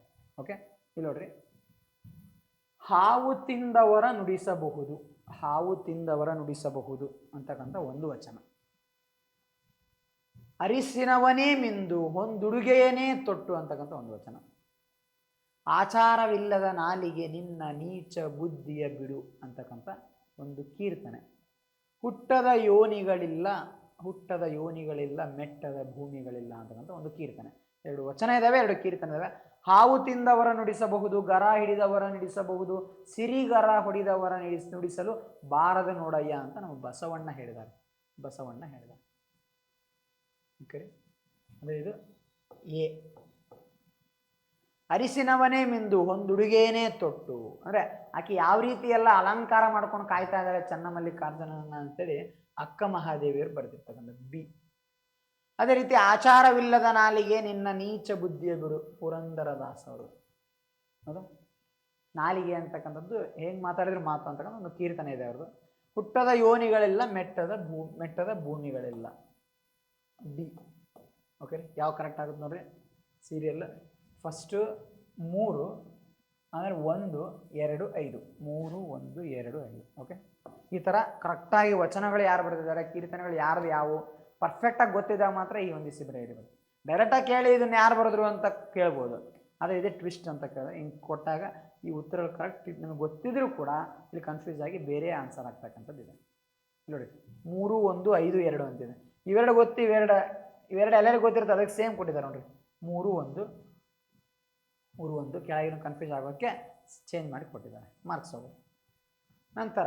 ಓಕೆ, ಇಲ್ಲಿ ನೋಡ್ರಿ, ಹಾವು ತಿಂದವರ ನುಡಿಸಬಹುದು, ಹಾವು ತಿಂದವರ ನುಡಿಸಬಹುದು ಅಂತಕ್ಕಂಥ ಒಂದು ವಚನ. ಅರಿಸಿನವನೇ ಮಿಂದು ಹೊಂದುಡುಗೆಯನೇ ತೊಟ್ಟು ಅಂತಕ್ಕಂಥ ಒಂದು ವಚನ. ಆಚಾರವಿಲ್ಲದ ನಾಲಿಗೆ ನಿನ್ನ ನೀಚ ಬುದ್ಧಿಯ ಬಿಡು ಅಂತಕ್ಕಂಥ ಒಂದು ಕೀರ್ತನೆ. ಹುಟ್ಟದ ಯೋನಿಗಳಿಲ್ಲ, ಹುಟ್ಟದ ಯೋನಿಗಳಿಲ್ಲ, ಮೆಟ್ಟದ ಭೂಮಿಗಳಿಲ್ಲ ಅಂತಕ್ಕಂಥ ಒಂದು ಕೀರ್ತನೆ. 2 ವಚನ ಇದ್ದಾವೆ, 2 ಕೀರ್ತನೆ ಇದ್ದಾವೆ. ಹಾವು ತಿಂದವರ ನುಡಿಸಬಹುದು, ಗರ ಹಿಡಿದವರ ನುಡಿಸಬಹುದು, ಸಿರಿಗರ ಹೊಡಿದವರ ನುಡಿಸಲು ಬಾರದ ನೋಡಯ್ಯ ಅಂತ ನಮ್ಮ ಬಸವಣ್ಣ ಹೇಳಿದ್ದಾರೆ. ಬಸವಣ್ಣ ಹೇಳಿದ್ದಾರೆ. ಓಕೆ, ಅಂದರೆ ಇದು ಎ. ಅರಿಸಿನವನೇ ಮಿಂದು ಹೊಂದುಡುಗೇನೇ ತೊಟ್ಟು ಅಂದರೆ ಆಕೆ ಯಾವ ರೀತಿ ಎಲ್ಲ ಅಲಂಕಾರ ಮಾಡ್ಕೊಂಡು ಕಾಯ್ತಾ ಇದ್ದಾರೆ ಚನ್ನಮಲ್ಲಿಕಾರ್ಜುನನ ಅಂತೇಳಿ ಅಕ್ಕ ಮಹಾದೇವಿಯರು ಬರೆದಿರ್ತಕ್ಕಂಥ ಬಿ. ಅದೇ ರೀತಿ ಆಚಾರವಿಲ್ಲದ ನಾಲಿಗೆ ನಿನ್ನ ನೀಚ ಬುದ್ಧಿಯ ಬಿಡು, ಪುರಂದರದಾಸ ಅವರು. ಹೌದಾ, ನಾಲಿಗೆ ಅಂತಕ್ಕಂಥದ್ದು ಹೇಗೆ ಮಾತಾಡಿದ್ರು ಮಾತು ಅಂತಕ್ಕಂಥ ಒಂದು ಕೀರ್ತನೆ ಇದೆ ಅವ್ರದ್ದು. ಹುಟ್ಟದ ಯೋನಿಗಳಿಲ್ಲ, ಮೆಟ್ಟದ ಭೂಮಿಗಳಿಲ್ಲ, ಡಿ. ಓಕೆ, ಯಾವ ಕರೆಕ್ಟ್ ಆಗುತ್ತೆ ನೋಡ್ರಿ. ಸೀರಿಯಲ್ ಫಸ್ಟು 3, ಆಮೇಲೆ 1, 2, 5, 3, 1, 2, 5. ಓಕೆ, ಈ ಥರ ಕರೆಕ್ಟಾಗಿ ವಚನಗಳು ಯಾರು ಬರೆದಿದ್ದಾರೆ, ಕೀರ್ತನೆಗಳು ಯಾರ್ದು ಯಾವುವು ಪರ್ಫೆಕ್ಟಾಗಿ ಗೊತ್ತಿದ್ದಾಗ ಮಾತ್ರ ಈ ಹೊಂದಿಸಿ ಬರೆಯಿರಿ. ಡೈರೆಕ್ಟಾಗಿ ಕೇಳಿ ಇದನ್ನು ಯಾರು ಬರೆದ್ರು ಅಂತ ಕೇಳ್ಬೋದು, ಆದರೆ ಇದೇ ಟ್ವಿಸ್ಟ್ ಅಂತ ಕೇಳಿದ್ರೆ ಹಿಂಗೆ ಕೊಟ್ಟಾಗ ಈ ಉತ್ತರಗಳು ಕರೆಕ್ಟ್ ನಿಮಗೆ ಗೊತ್ತಿದ್ರೂ ಕೂಡ ಇಲ್ಲಿ ಕನ್ಫ್ಯೂಸ್ ಆಗಿ ಬೇರೆ ಆನ್ಸರ್ ಆಗ್ತಕ್ಕಂಥದ್ದು ಇದೆ. ನೋಡಿ, 3, 1, 5, 2 ಅಂತಿದೆ. ಇವೆರಡು ಗೊತ್ತು, ಇವೆರಡು ಎಲ್ಲರಿಗೂ ಗೊತ್ತಿರುತ್ತೆ, ಅದಕ್ಕೆ ಸೇಮ್ ಕೊಟ್ಟಿದ್ದಾರೆ ನೋಡ್ರಿ. 3, 1 ಕೆಳಗಿನ ಕನ್ಫ್ಯೂಸ್ ಆಗೋಕ್ಕೆ ಚೇಂಜ್ ಮಾಡಿ ಕೊಟ್ಟಿದ್ದಾರೆ, ಮಾರ್ಕ್ಸ್ ಹೋಗು. ನಂತರ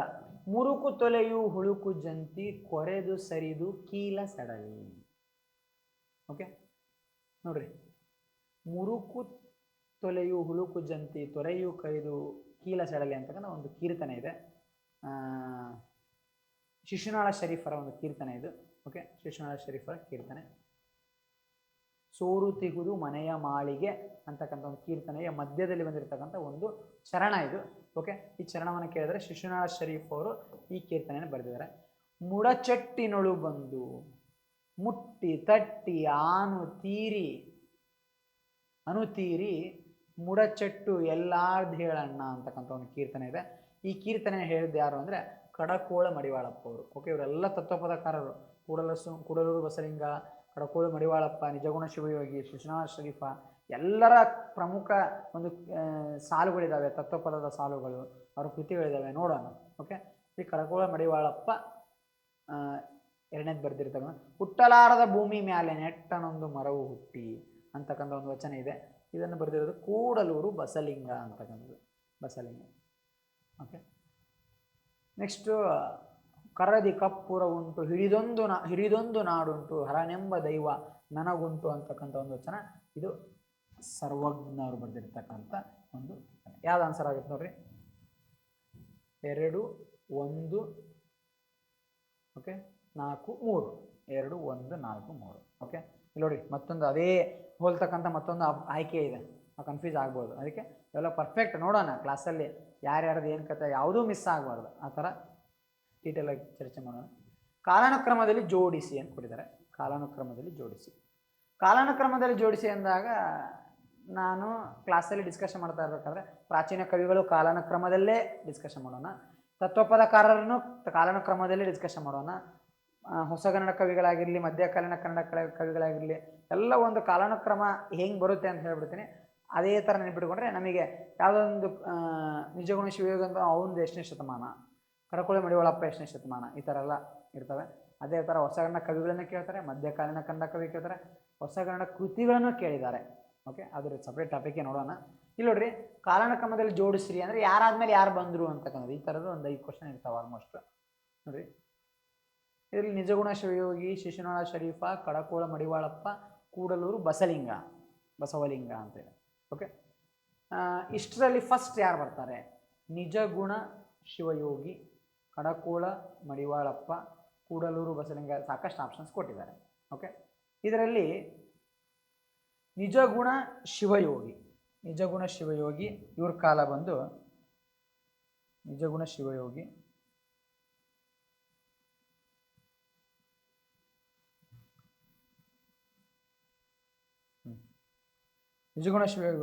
ಮುರುಕು ತೊಲೆಯು ಹುಳುಕು ಜಂತಿ ಕೊರೆದು ಸರಿದು ಕೀಲ ಸಡಲಿ. ಓಕೆ ನೋಡ್ರಿ, ಮುರುಕು ತೊಲೆಯು ಹುಳುಕು ಜಂತಿ ತೊರೆಯು ಕೈದು ಕೀಲ ಸಡಲಿ ಅಂತಕ್ಕಂಥ ಒಂದು ಕೀರ್ತನೆ ಇದೆ. ಶಿಶುನಾಳ ಶರೀಫರ ಒಂದು ಕೀರ್ತನೆ ಇದು. ಓಕೆ, ಶಿಶುನಾಳ ಶರೀಫರ ಕೀರ್ತನೆ. ಸೋರು ತಿಗುದು ಮನೆಯ ಮಾಳಿಗೆ ಅಂತಕ್ಕಂಥ ಒಂದು ಕೀರ್ತನೆಯ ಮಧ್ಯದಲ್ಲಿ ಬಂದಿರತಕ್ಕಂಥ ಒಂದು ಚರಣ ಇದು. ಓಕೆ, ಈ ಚರಣವನ್ನು ಕೇಳಿದರೆ ಶಿಶುನಾಳ ಶರೀಫ್ ಅವರು ಈ ಕೀರ್ತನೆಯನ್ನು ಬರೆದಿದ್ದಾರೆ. ಮುಡಚಟ್ಟಿನೊಳು ಬಂದು ಮುಟ್ಟಿ ತಟ್ಟಿ ಅನುತೀರಿ ಮುಡಚಟ್ಟು ಎಲ್ಲಾರ್ದು ಹೇಳಣ್ಣ ಅಂತಕ್ಕಂಥ ಒಂದು ಕೀರ್ತನೆ ಇದೆ. ಈ ಕೀರ್ತನೆ ಹೇಳಿದ್ದು ಯಾರು ಅಂದರೆ ಕಡಕೋಳ ಮಡಿವಾಳಪ್ಪ ಅವರು. ಓಕೆ, ಇವರೆಲ್ಲ ತತ್ವಪದಕಾರರು. ಕೂಡಲೂರು ಬಸಲಿಂಗ, ಕಡಕೋಳ ಮಡಿವಾಳಪ್ಪ, ನಿಜಗುಣ ಶಿವಯೋಗಿ, ಶಿಶುನಾಳ ಶರೀಫ, ಎಲ್ಲರ ಪ್ರಮುಖ ಒಂದು ಸಾಲುಗಳಿದ್ದಾವೆ, ತತ್ವಪದದ ಸಾಲುಗಳು, ಅವರ ಕೃತಿಗಳಿದ್ದಾವೆ, ನೋಡೋಣ. ಓಕೆ, ಈ ಕಡಕೋಳ ಮಡಿವಾಳಪ್ಪ ಎರಡನೇದು ಬರೆದಿರ್ತಕ್ಕಂಥ ಹುಟ್ಟಲಾರದ ಭೂಮಿ ಮ್ಯಾಲೆ ನೆಟ್ಟನೊಂದು ಮರವು ಹುಟ್ಟಿ ಅಂತಕ್ಕಂಥ ಒಂದು ವಚನ ಇದೆ. ಇದನ್ನು ಬರೆದಿರೋದು ಕೂಡಲೂರು ಬಸಲಿಂಗ ಅಂತಕ್ಕಂಥದ್ದು, ಬಸಲಿಂಗ. ಓಕೆ, ನೆಕ್ಸ್ಟು ಕರದಿ ಕಪ್ಪುರ ಉಂಟು ಹಿಡಿದೊಂದು ನಾಡುಂಟು ಹರನೆಂಬ ದೈವ ನನಗುಂಟು ಅಂತಕ್ಕಂಥ ಒಂದು ವಚನ. ಇದು ಸರ್ವಜ್ಞರು ಬರೆದಿರ್ತಕ್ಕಂಥ ಒಂದು. ಯಾವ್ದು ಆನ್ಸರ್ ಆಗುತ್ತೆ ನೋಡ್ರಿ? 2, 1, ಓಕೆ 4, 3. 2, 1, 4, 3. ಓಕೆ, ಇಲ್ಲಿ ನೋಡಿ ಮತ್ತೊಂದು ಅದೇ ಹೋಲ್ತಕ್ಕಂಥ ಮತ್ತೊಂದು ಆಯ್ಕೆ ಇದೆ, ಕನ್ಫ್ಯೂಸ್ ಆಗ್ಬೋದು. ಅದಕ್ಕೆ ಇವೆಲ್ಲ ಪರ್ಫೆಕ್ಟ್ ನೋಡೋಣ ಕ್ಲಾಸಲ್ಲಿ ಯಾರ್ಯಾರ್ದು ಏನು ಕತೆ ಯಾವುದೂ ಮಿಸ್ ಆಗಬಾರ್ದು. ಆ ಥರ ಡೀಟೇಲಾಗಿ ಚರ್ಚೆ ಮಾಡೋಣ. ಕಾಲಾನುಕ್ರಮದಲ್ಲಿ ಜೋಡಿಸಿ ಅಂತ ಕೊಟ್ಟಿದ್ದಾರೆ. ಕಾಲಾನುಕ್ರಮದಲ್ಲಿ ಜೋಡಿಸಿ ಅಂದಾಗ ನಾನು ಕ್ಲಾಸಲ್ಲಿ ಡಿಸ್ಕಷನ್ ಮಾಡ್ತಾ ಇರಬೇಕಾದ್ರೆ ಪ್ರಾಚೀನ ಕವಿಗಳು ಕಾಲಾನುಕ್ರಮದಲ್ಲೇ ಡಿಸ್ಕಷನ್ ಮಾಡೋಣ, ತತ್ವಪದಕಾರರನ್ನು ಕಾಲಾನುಕ್ರಮದಲ್ಲೇ ಡಿಸ್ಕಷನ್ ಮಾಡೋಣ, ಹೊಸಗನ್ನಡ ಕವಿಗಳಾಗಿರಲಿ, ಮಧ್ಯಕಾಲೀನ ಕನ್ನಡ ಕವಿಗಳಾಗಿರಲಿ, ಎಲ್ಲ ಒಂದು ಕಾಲಾನುಕ್ರಮ ಹೆಂಗೆ ಬರುತ್ತೆ ಅಂತ ಹೇಳ್ಬಿಡ್ತೀನಿ. ಅದೇ ಥರ ನೆನಪಿಟ್ಕೊಂಡ್ರೆ ನಮಗೆ ಯಾವುದೊಂದು ನಿಜಗುಣ ಶಿವಯೋಗಿ ಅಂತ ಅವನದು ಎಷ್ಟನೇ ಶತಮಾನ, ಕಡಕೋಳ ಮಡಿವಾಳಪ್ಪ ಎಷ್ಟನೇ ಶತಮಾನ, ಈ ಥರ ಎಲ್ಲ ಇರ್ತವೆ. ಅದೇ ಥರ ಹೊಸಗನ್ನಡ ಕವಿಗಳನ್ನು ಕೇಳ್ತಾರೆ, ಮಧ್ಯಕಾಲೀನ ಕನ್ನಡ ಕವಿ ಕೇಳ್ತಾರೆ, ಹೊಸಗನ್ನಡ ಕೃತಿಗಳನ್ನು ಕೇಳಿದ್ದಾರೆ. ಓಕೆ, ಅದ್ರ ಸಪ್ರೇಟ್ ಟಾಪಿಕ್ಗೆ ನೋಡೋಣ. ಇಲ್ಲಿ ನೋಡ್ರಿ, ಕಾಲಾನುಕ್ರಮದಲ್ಲಿ ಜೋಡಿಸ್ರಿ ಅಂದರೆ ಯಾರಾದ್ಮೇಲೆ ಯಾರು ಬಂದರು ಅಂತಕ್ಕಂಥದ್ದು. ಈ ಥರದ್ದು ಒಂದು 5 ಕ್ವಶನ್ ಇರ್ತಾವೆ ಆಲ್ಮೋಸ್ಟ್. ನೋಡಿರಿ, ಇದರಲ್ಲಿ ನಿಜಗುಣ ಶಿವಯೋಗಿ, ಶಿಶುನಾಳ ಶರೀಫ, ಕಡಕೋಳ ಮಡಿವಾಳಪ್ಪ, ಕೂಡಲೂರು ಬಸವಲಿಂಗ ಅಂತೇಳಿ. ಓಕೆ, ಇಷ್ಟರಲ್ಲಿ ಫಸ್ಟ್ ಯಾರು ಬರ್ತಾರೆ? ನಿಜಗುಣ ಶಿವಯೋಗಿ, ಕಡಕೋಳ ಮಡಿವಾಳಪ್ಪ, ಕೂಡಲೂರು ಬಸವಲಿಂಗ. ಸಾಕಷ್ಟು ಆಪ್ಷನ್ಸ್ ಕೊಟ್ಟಿದ್ದಾರೆ. ಓಕೆ, ಇದರಲ್ಲಿ ನಿಜಗುಣ ಶಿವಯೋಗಿ ಇವ್ರ ಕಾಲ ಬಂದು ನಿಜಗುಣ ಶಿವಯೋಗಿ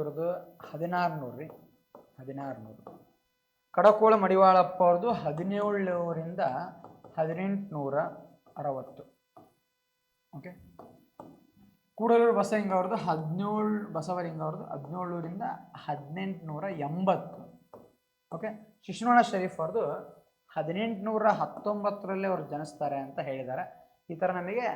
ಬರೋದು 1600 ಕಡಕೋಳ ಮಡಿವಾಳಪ್ಪ ಅವ್ರದ್ದು 1700ರಿಂದ 1860. ಓಕೆ, ಕೂಡಲೂರು ಬಸವಲಿಂಗ ಅವ್ರದ್ದು 1700ರಿಂದ 1880. ಓಕೆ, ಶಿಶುನಾಳ ಶರೀಫ್ ಅವ್ರದ್ದು 1819 ಅವ್ರು ಜನಿಸ್ತಾರೆ ಅಂತ ಹೇಳಿದ್ದಾರೆ. ಈ ಥರ ನಮಗೆ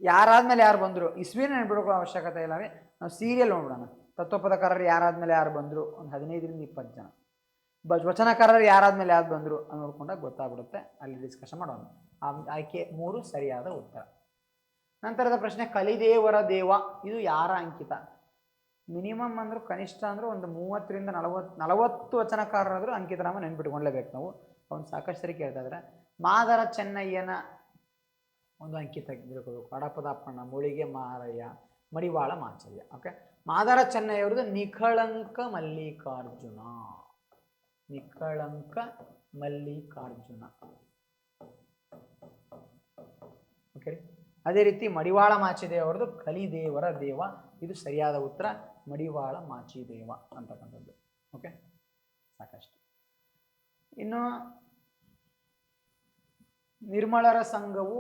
ಯಾರಾದ್ಮೇಲೆ ಯಾರು ಬಂದರು ಇಸ್ವಿನ ನೆನ್ಬಿಡ್ಕೊಳ್ಳೋ ಅವಶ್ಯಕತೆ ಇಲ್ಲ. ನಾವು ಸೀರಿಯಲ್ ನೋಡ್ಬಿಡೋಣ. ತತ್ವಪದಕಾರರು ಯಾರಾದ್ಮೇಲೆ ಯಾರು ಬಂದರು, ಒಂದು 15ರಿಂದ 20 ಜನ. ವಚನಕಾರರು ಯಾರಾದ್ಮೇಲೆ ಯಾರು ಬಂದರು ನೋಡ್ಕೊಂಡಾಗ ಗೊತ್ತಾಗ್ಬಿಡುತ್ತೆ. ಅಲ್ಲಿ ಡಿಸ್ಕಷನ್ ಮಾಡೋಣ. ಆಯ್ಕೆ 3 ಸರಿಯಾದ ಉತ್ತರ. ನಂತರದ ಪ್ರಶ್ನೆ, ಕಲಿದೇವರ ದೇವ ಇದು ಯಾರ ಅಂಕಿತ? ಮಿನಿಮಮ್ ಅಂದರೂ ಕನಿಷ್ಠ ಅಂದರೂ ಒಂದು 30ರಿಂದ 40 ವಚನಕಾರರಾದರೂ ಅಂಕಿತನಾಮ ನೆನ್ಪಿಟ್ಕೊಂಡ್ಲೇಬೇಕು ನಾವು. ಅವ್ನು ಸಾಕಷ್ಟು ಸರಿ ಕೇಳ್ತಾ ಇದ್ದಾರೆ. ಮಾದರ ಚೆನ್ನಯ್ಯನ ಒಂದು ಅಂಕಿತ ತಿಳ್ಕೋಬೇಕು. ಅಡಪದಪ್ಪಣ್ಣ, ಮುಳಿಗೆ ಮಾರಯ್ಯ, ಮಡಿವಾಳ ಮಾಚಯ್ಯ. ಓಕೆ, ಮಾದರ ಚೆನ್ನಯ್ಯವ್ರದ್ದು ನಿಖಳಂಕ ಮಲ್ಲಿಕಾರ್ಜುನ. ಓಕೆ, ಅದೇ ರೀತಿ ಮಡಿವಾಳ ಮಾಚಿದೇವರದು ಕಲಿದೇವರ ದೇವ. ಇದು ಸರಿಯಾದ ಉತ್ತರ, ಮಡಿವಾಳ ಮಾಚಿದೇವ ಅಂತಕ್ಕಂಥದ್ದು. ಓಕೆ, ಸಾಕಷ್ಟು. ಇನ್ನು ನಿರ್ಮಳರ ಸಂಘವು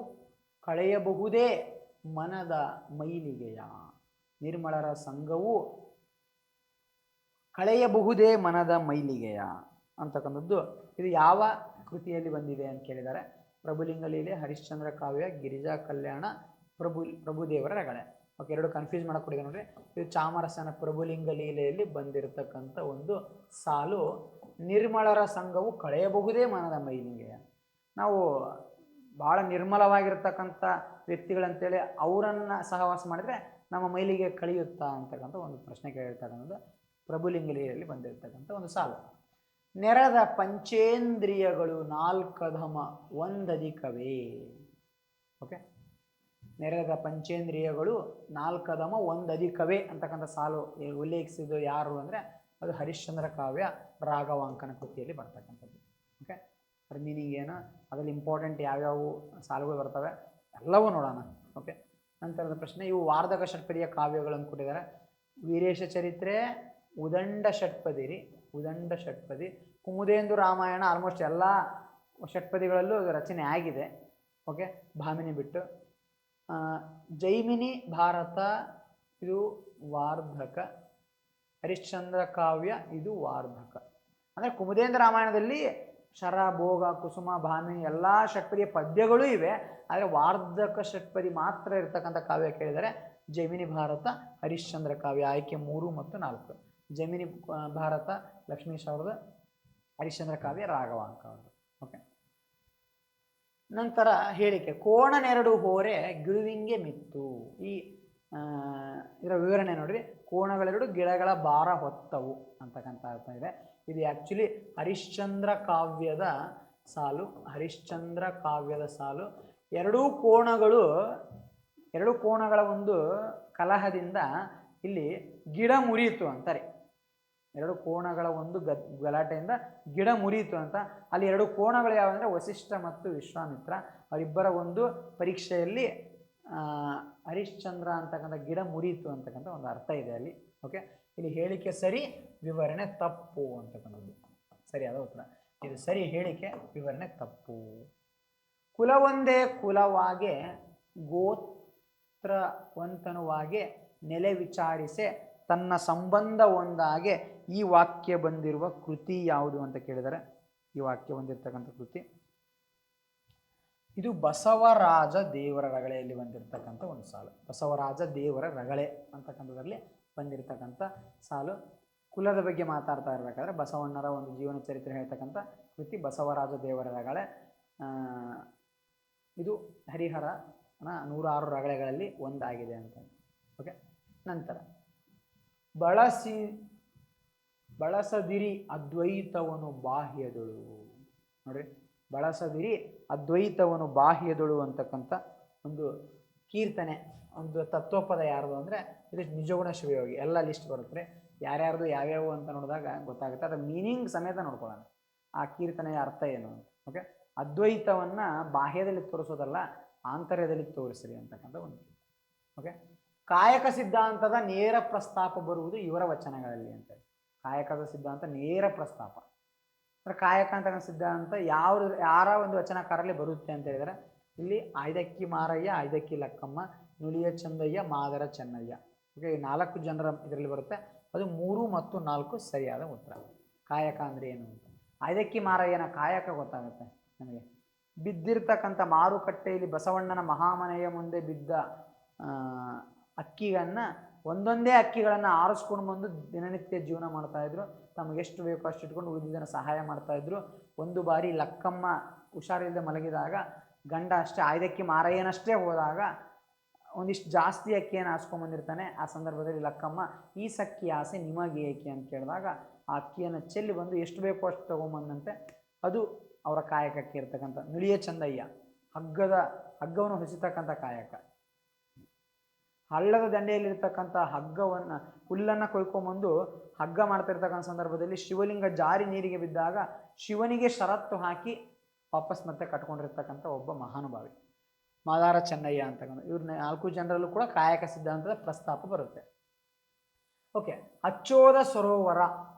ಕಳೆಯಬಹುದೇ ಮನದ ಮೈಲಿಗೆಯ. ನಿರ್ಮಳರ ಸಂಘವು ಕಳೆಯಬಹುದೇ ಮನದ ಮೈಲಿಗೆಯ ಅಂತಕ್ಕಂಥದ್ದು ಇದು ಯಾವ ಕೃತಿಯಲ್ಲಿ ಬಂದಿದೆ ಅಂತ ಕೇಳಿದ್ದಾರೆ. ಪ್ರಭುಲಿಂಗ ಲೀಲೆ, ಹರಿಶ್ಚಂದ್ರ ಕಾವ್ಯ, ಗಿರಿಜಾ ಕಲ್ಯಾಣ, ಪ್ರಭುದೇವರ ರಗಳೆ. ಓಕೆ, ಎರಡು ಕನ್ಫ್ಯೂಸ್ ಮಾಡಕ್ಕೆ ನೋಡ್ರಿ. ಇದು ಚಾಮರಸನ ಪ್ರಭುಲಿಂಗ ಲೀಲೆಯಲ್ಲಿ ಬಂದಿರತಕ್ಕಂಥ ಒಂದು ಸಾಲು. ನಿರ್ಮಳರ ಸಂಘವು ಕಳೆಯಬಹುದೇ ಮನದ ಮೈಲಿಂಗೆಯ. ನಾವು ಭಾಳ ನಿರ್ಮಲವಾಗಿರ್ತಕ್ಕಂಥ ವ್ಯಕ್ತಿಗಳಂತೇಳಿ ಅವರನ್ನು ಸಹವಾಸ ಮಾಡಿದರೆ ನಮ್ಮ ಮೈಲಿಗೆ ಕಳೆಯುತ್ತಾ ಅಂತಕ್ಕಂಥ ಒಂದು ಪ್ರಶ್ನೆ ಕೇಳಿರ್ತಕ್ಕಂಥದ್ದು ಪ್ರಭುಲಿಂಗ ಲೀಲೆಯಲ್ಲಿ ಬಂದಿರತಕ್ಕಂಥ ಒಂದು ಸಾಲು. ನೆರೆದ ಪಂಚೇಂದ್ರಿಯಗಳು ನಾಲ್ಕಧಮ ಒಂದಧಿಕವೇ. ಓಕೆ, ನೆರೆದ ಪಂಚೇಂದ್ರಿಯಗಳು ನಾಲ್ಕಧಮ ಒಂದಧಿಕವೇ ಅಂತಕ್ಕಂಥ ಸಾಲು ಉಲ್ಲೇಖಿಸಿದ್ದು ಯಾರು ಅಂದರೆ ಅದು ಹರಿಶ್ಚಂದ್ರ ಕಾವ್ಯ ರಾಘವಾಂಕನ ಕೃತಿಯಲ್ಲಿ ಬರ್ತಕ್ಕಂಥದ್ದು. ಓಕೆ, ಅದ್ರ ಮೀನಿಂಗ್ ಏನು, ಅದರಲ್ಲಿ ಇಂಪಾರ್ಟೆಂಟ್ ಯಾವ್ಯಾವ ಸಾಲುಗಳು ಬರ್ತವೆ ಎಲ್ಲವೂ ನೋಡೋಣ. ಓಕೆ, ನಂತರದ ಪ್ರಶ್ನೆ, ಇವು ವಾರ್ಧಕ ಷಟ್ಪದಿಯ ಕಾವ್ಯಗಳನ್ನು ಕೊಟ್ಟಿದ್ದಾರೆ. ವೀರೇಶ ಚರಿತ್ರೆ ಉದಂಡ ಷಟ್ಪದಿ ರೀ, ಉದಂಡ ಷಟ್ಪದಿ. ಕುಮುದೇಂದು ರಾಮಾಯಣ ಆಲ್ಮೋಸ್ಟ್ ಎಲ್ಲ ಷಟ್ಪದಿಗಳಲ್ಲೂ ರಚನೆ ಆಗಿದೆ. ಓಕೆ, ಭಾಮಿನಿ ಬಿಟ್ಟು. ಜೈಮಿನಿ ಭಾರತ ಇದು ವಾರ್ಧಕ, ಹರಿಶ್ಚಂದ್ರ ಕಾವ್ಯ ಇದು ವಾರ್ಧಕ. ಅಂದರೆ ಕುಮುದೇಂದ್ರ ರಾಮಾಯಣದಲ್ಲಿ ಶರ, ಭೋಗ, ಕುಸುಮ, ಭಾಮಿನಿ ಎಲ್ಲ ಷಟ್ಪದಿಯ ಪದ್ಯಗಳೂ ಇವೆ. ಆದರೆ ವಾರ್ಧಕ ಷಟ್ಪದಿ ಮಾತ್ರ ಇರ್ತಕ್ಕಂಥ ಕಾವ್ಯ ಕೇಳಿದರೆ ಜೈಮಿನಿ ಭಾರತ, ಹರಿಶ್ಚಂದ್ರ ಕಾವ್ಯ. ಆಯ್ಕೆ 3 ಮತ್ತು 4. ಜೈಮಿನಿ ಭಾರತ ಲಕ್ಷ್ಮೀಶ್ ಅವ್ರದ್ದು, ಹರಿಶ್ಚಂದ್ರ ಕಾವ್ಯ ರಾಘವಾಂಕ ಅವ್ರದ್ದು. ಓಕೆ, ನಂತರ ಹೇಳಿಕೆ, ಕೋಣನೆರಡು ಹೋರೆ ಗಿಳುವಿಂಗೆ ಮಿತ್ತು. ಈ ಇದರ ವಿವರಣೆ ನೋಡ್ರಿ. ಕೋಣಗಳೆರಡು ಗಿಡಗಳ ಭಾರ ಹೊತ್ತವು ಅಂತಕ್ಕಂಥ ಅರ್ಥ ಇದೆ. ಇದು ಆ್ಯಕ್ಚುಲಿ ಹರಿಶ್ಚಂದ್ರ ಕಾವ್ಯದ ಸಾಲು. ಹರಿಶ್ಚಂದ್ರ ಕಾವ್ಯದ ಸಾಲು. ಎರಡೂ ಕೋಣಗಳ ಒಂದು ಕಲಹದಿಂದ ಇಲ್ಲಿ ಗಿಡ ಮುರಿಯಿತು ಅಂತಾರೆ. ಎರಡು ಕೋಣಗಳ ಒಂದು ಗಲಾಟೆಯಿಂದ ಗಿಡ ಮುರಿಯಿತು ಅಂತ. ಅಲ್ಲಿ ಎರಡು ಕೋಣಗಳು ಯಾವಂದರೆ ವಸಿಷ್ಠ ಮತ್ತು ವಿಶ್ವಾಮಿತ್ರ. ಅವರಿಬ್ಬರ ಒಂದು ಪರೀಕ್ಷೆಯಲ್ಲಿ ಹರಿಶ್ಚಂದ್ರ ಅಂತಕ್ಕಂಥ ಗಿಡ ಮುರಿಯಿತು ಅಂತಕ್ಕಂಥ ಒಂದು ಅರ್ಥ ಇದೆ ಅಲ್ಲಿ. ಓಕೆ, ಇಲ್ಲಿ ಹೇಳಿಕೆ ಸರಿ, ವಿವರಣೆ ತಪ್ಪು ಅಂತಕ್ಕಂಥದ್ದು ಸರಿಯಾದ ಉತ್ತರ. ಇದು ಸರಿ ಹೇಳಿಕೆ, ವಿವರಣೆ ತಪ್ಪು. ಕುಲವೊಂದೇ ಕುಲವಾಗೆ ಗೋತ್ರವಂತನುವಾಗೆ ನೆಲೆ ವಿಚಾರಿಸೆ ತನ್ನ ಸಂಬಂಧ ಒಂದಾಗೆ ಈ ವಾಕ್ಯ ಬಂದಿರುವ ಕೃತಿ ಯಾವುದು ಅಂತ ಕೇಳಿದರೆ, ಈ ವಾಕ್ಯ ಬಂದಿರತಕ್ಕಂಥ ಕೃತಿ ಇದು ಬಸವರಾಜ ದೇವರ ರಗಳೆಯಲ್ಲಿ ಬಂದಿರತಕ್ಕಂಥ ಒಂದು ಸಾಲು. ಬಸವರಾಜ ದೇವರ ರಗಳೆ ಅಂತಕ್ಕಂಥದ್ರಲ್ಲಿ ಬಂದಿರತಕ್ಕಂಥ ಸಾಲು. ಕುಲದ ಬಗ್ಗೆ ಮಾತಾಡ್ತಾ ಇರಬೇಕಾದ್ರೆ ಬಸವಣ್ಣರ ಒಂದು ಜೀವನ ಚರಿತ್ರೆ ಹೇಳ್ತಕ್ಕಂಥ ಕೃತಿ ಬಸವರಾಜ ದೇವರ ರಗಳೆ. ಇದು ಹರಿಹರನ 106 ರಗಳೆಗಳಲ್ಲಿ ಒಂದಾಗಿದೆ ಅಂತ. ಓಕೆ, ನಂತರ ಬಳಸದಿರಿ ಅದ್ವೈತವನು ಬಾಹ್ಯದಳು. ನೋಡ್ರಿ, ಬಳಸದಿರಿ ಅದ್ವೈತವನು ಬಾಹ್ಯದಳು ಅಂತಕ್ಕಂಥ ಒಂದು ಕೀರ್ತನೆ, ಒಂದು ತತ್ವಪದ ಯಾರ್ದು ಅಂದರೆ ಇದು ನಿಜಗುಣ ಶಿವಯೋಗಿ. ಎಲ್ಲ ಲಿಸ್ಟ್ ಬರುತ್ತೆ, ಯಾರ್ಯಾರ್ದು ಯಾವ್ಯಾವು ಅಂತ ನೋಡಿದಾಗ ಗೊತ್ತಾಗುತ್ತೆ. ಅದರ ಮೀನಿಂಗ್ ಸಮೇತ ನೋಡ್ಕೊಳ್ಳೋಣ, ಆ ಕೀರ್ತನೆಯ ಅರ್ಥ ಏನು. ಓಕೆ, ಅದ್ವೈತವನ್ನು ಬಾಹ್ಯದಲ್ಲಿ ತೋರಿಸೋದಲ್ಲ, ಆಂತರ್ಯದಲ್ಲಿ ತೋರಿಸ್ರಿ ಅಂತಕ್ಕಂಥ ಒಂದು. ಓಕೆ, ಕಾಯಕ ಸಿದ್ಧಾಂತದ ನೇರ ಪ್ರಸ್ತಾಪ ಬರುವುದು ಇವರ ವಚನಗಳಲ್ಲಿ ಅಂತ. ಕಾಯಕದ ಸಿದ್ಧಾಂತ ನೇರ ಪ್ರಸ್ತಾಪ ಅಂದರೆ ಕಾಯಕ ಅಂತಕ್ಕಂಥ ಸಿದ್ಧಾಂತ ಯಾರ ಒಂದು ವಚನಕಾರಲ್ಲಿ ಬರುತ್ತೆ ಅಂತ ಹೇಳಿದರೆ ಇಲ್ಲಿ ಆಯ್ದಕ್ಕಿ ಮಾರಯ್ಯ, ಆಯ್ದಕ್ಕಿ ಲಕ್ಕಮ್ಮ, ನುಲಿಯ ಚಂದಯ್ಯ, ಮಾದರ ಚೆನ್ನಯ್ಯ. ಓಕೆ, 4 ಜನರ ಇದರಲ್ಲಿ ಬರುತ್ತೆ. ಅದು 3 ಮತ್ತು 4 ಸರಿಯಾದ ಉತ್ತರ. ಕಾಯಕ ಅಂದರೆ ಏನು ಅಂತ. ಆಯ್ದಕ್ಕಿ ಮಾರಯ್ಯನ ಕಾಯಕ ಗೊತ್ತಾಗುತ್ತೆ ನಮಗೆ. ಬಿದ್ದಿರ್ತಕ್ಕಂಥ ಮಾರುಕಟ್ಟೆಯಲ್ಲಿ ಬಸವಣ್ಣನ ಮಹಾಮನೆಯ ಮುಂದೆ ಬಿದ್ದ ಅಕ್ಕಿಯನ್ನು ಒಂದೊಂದೇ ಅಕ್ಕಿಗಳನ್ನು ಆರಿಸ್ಕೊಂಡು ಬಂದು ದಿನನಿತ್ಯ ಜೀವನ ಮಾಡ್ತಾಯಿದ್ರು. ತಮಗೆ ಎಷ್ಟು ಬೇಕೋ ಅಷ್ಟು ಇಟ್ಕೊಂಡು ಉಳಿದಿದ್ದನ್ನು ಸಹಾಯ ಮಾಡ್ತಾಯಿದ್ರು. ಒಂದು ಬಾರಿ ಲಕ್ಕಮ್ಮ ಹುಷಾರಿಲ್ಲದೆ ಮಲಗಿದಾಗ ಗಂಡ ಅಷ್ಟೇ ಆಯ್ದಕ್ಕಿ ಮಾರಯ್ಯನಷ್ಟೇ ಹೋದಾಗ ಒಂದಿಷ್ಟು ಜಾಸ್ತಿ ಅಕ್ಕಿಯನ್ನು ಆರಿಸ್ಕೊಂಡ್ಬಂದಿರ್ತಾನೆ. ಆ ಸಂದರ್ಭದಲ್ಲಿ ಲಕ್ಕಮ್ಮ ಈ ಸಕ್ಕಿ ಆಸೆ ನಿಮಗೆ ಏಕೆ ಅಂತ ಕೇಳಿದಾಗ ಆ ಅಕ್ಕಿಯನ್ನು ಚೆಲ್ಲಿ ಬಂದು ಎಷ್ಟು ಬೇಕೋ ಅಷ್ಟು ತೊಗೊಂಬಂದಂತೆ. ಅದು ಅವರ ಕಾಯಕಕ್ಕೆ ಇರ್ತಕ್ಕಂಥ. ನುಲಿಯ ಚಂದಯ್ಯ ಹಗ್ಗವನ್ನು ಹೊಸಿತಕ್ಕಂಥ ಕಾಯಕ. ಹಳ್ಳದ ದಂಡೆಯಲ್ಲಿರ್ತಕ್ಕಂಥ ಹಗ್ಗವನ್ನು ಹುಲ್ಲನ್ನು ಕೊಯ್ಕೊಂಬಂದು ಹಗ್ಗ ಮಾಡ್ತಿರ್ತಕ್ಕಂಥ ಸಂದರ್ಭದಲ್ಲಿ ಶಿವಲಿಂಗ ಜಾರಿ ನೀರಿಗೆ ಬಿದ್ದಾಗ ಶಿವನಿಗೆ ಷರತ್ತು ಹಾಕಿ ವಾಪಸ್ ಮತ್ತೆ ಕಟ್ಕೊಂಡಿರ್ತಕ್ಕಂಥ ಒಬ್ಬ ಮಹಾನುಭಾವಿ ಮಾದಾರ ಚೆನ್ನಯ್ಯ ಅಂತಕ್ಕಂಥ. ಇವ್ರ 4 ಜನರಲ್ಲೂ ಕೂಡ ಕಾಯಕ ಸಿದ್ಧಾಂತದ ಪ್ರಸ್ತಾಪ ಬರುತ್ತೆ. ಓಕೆ, ಅಚ್ಚೋದ ಸರೋವರ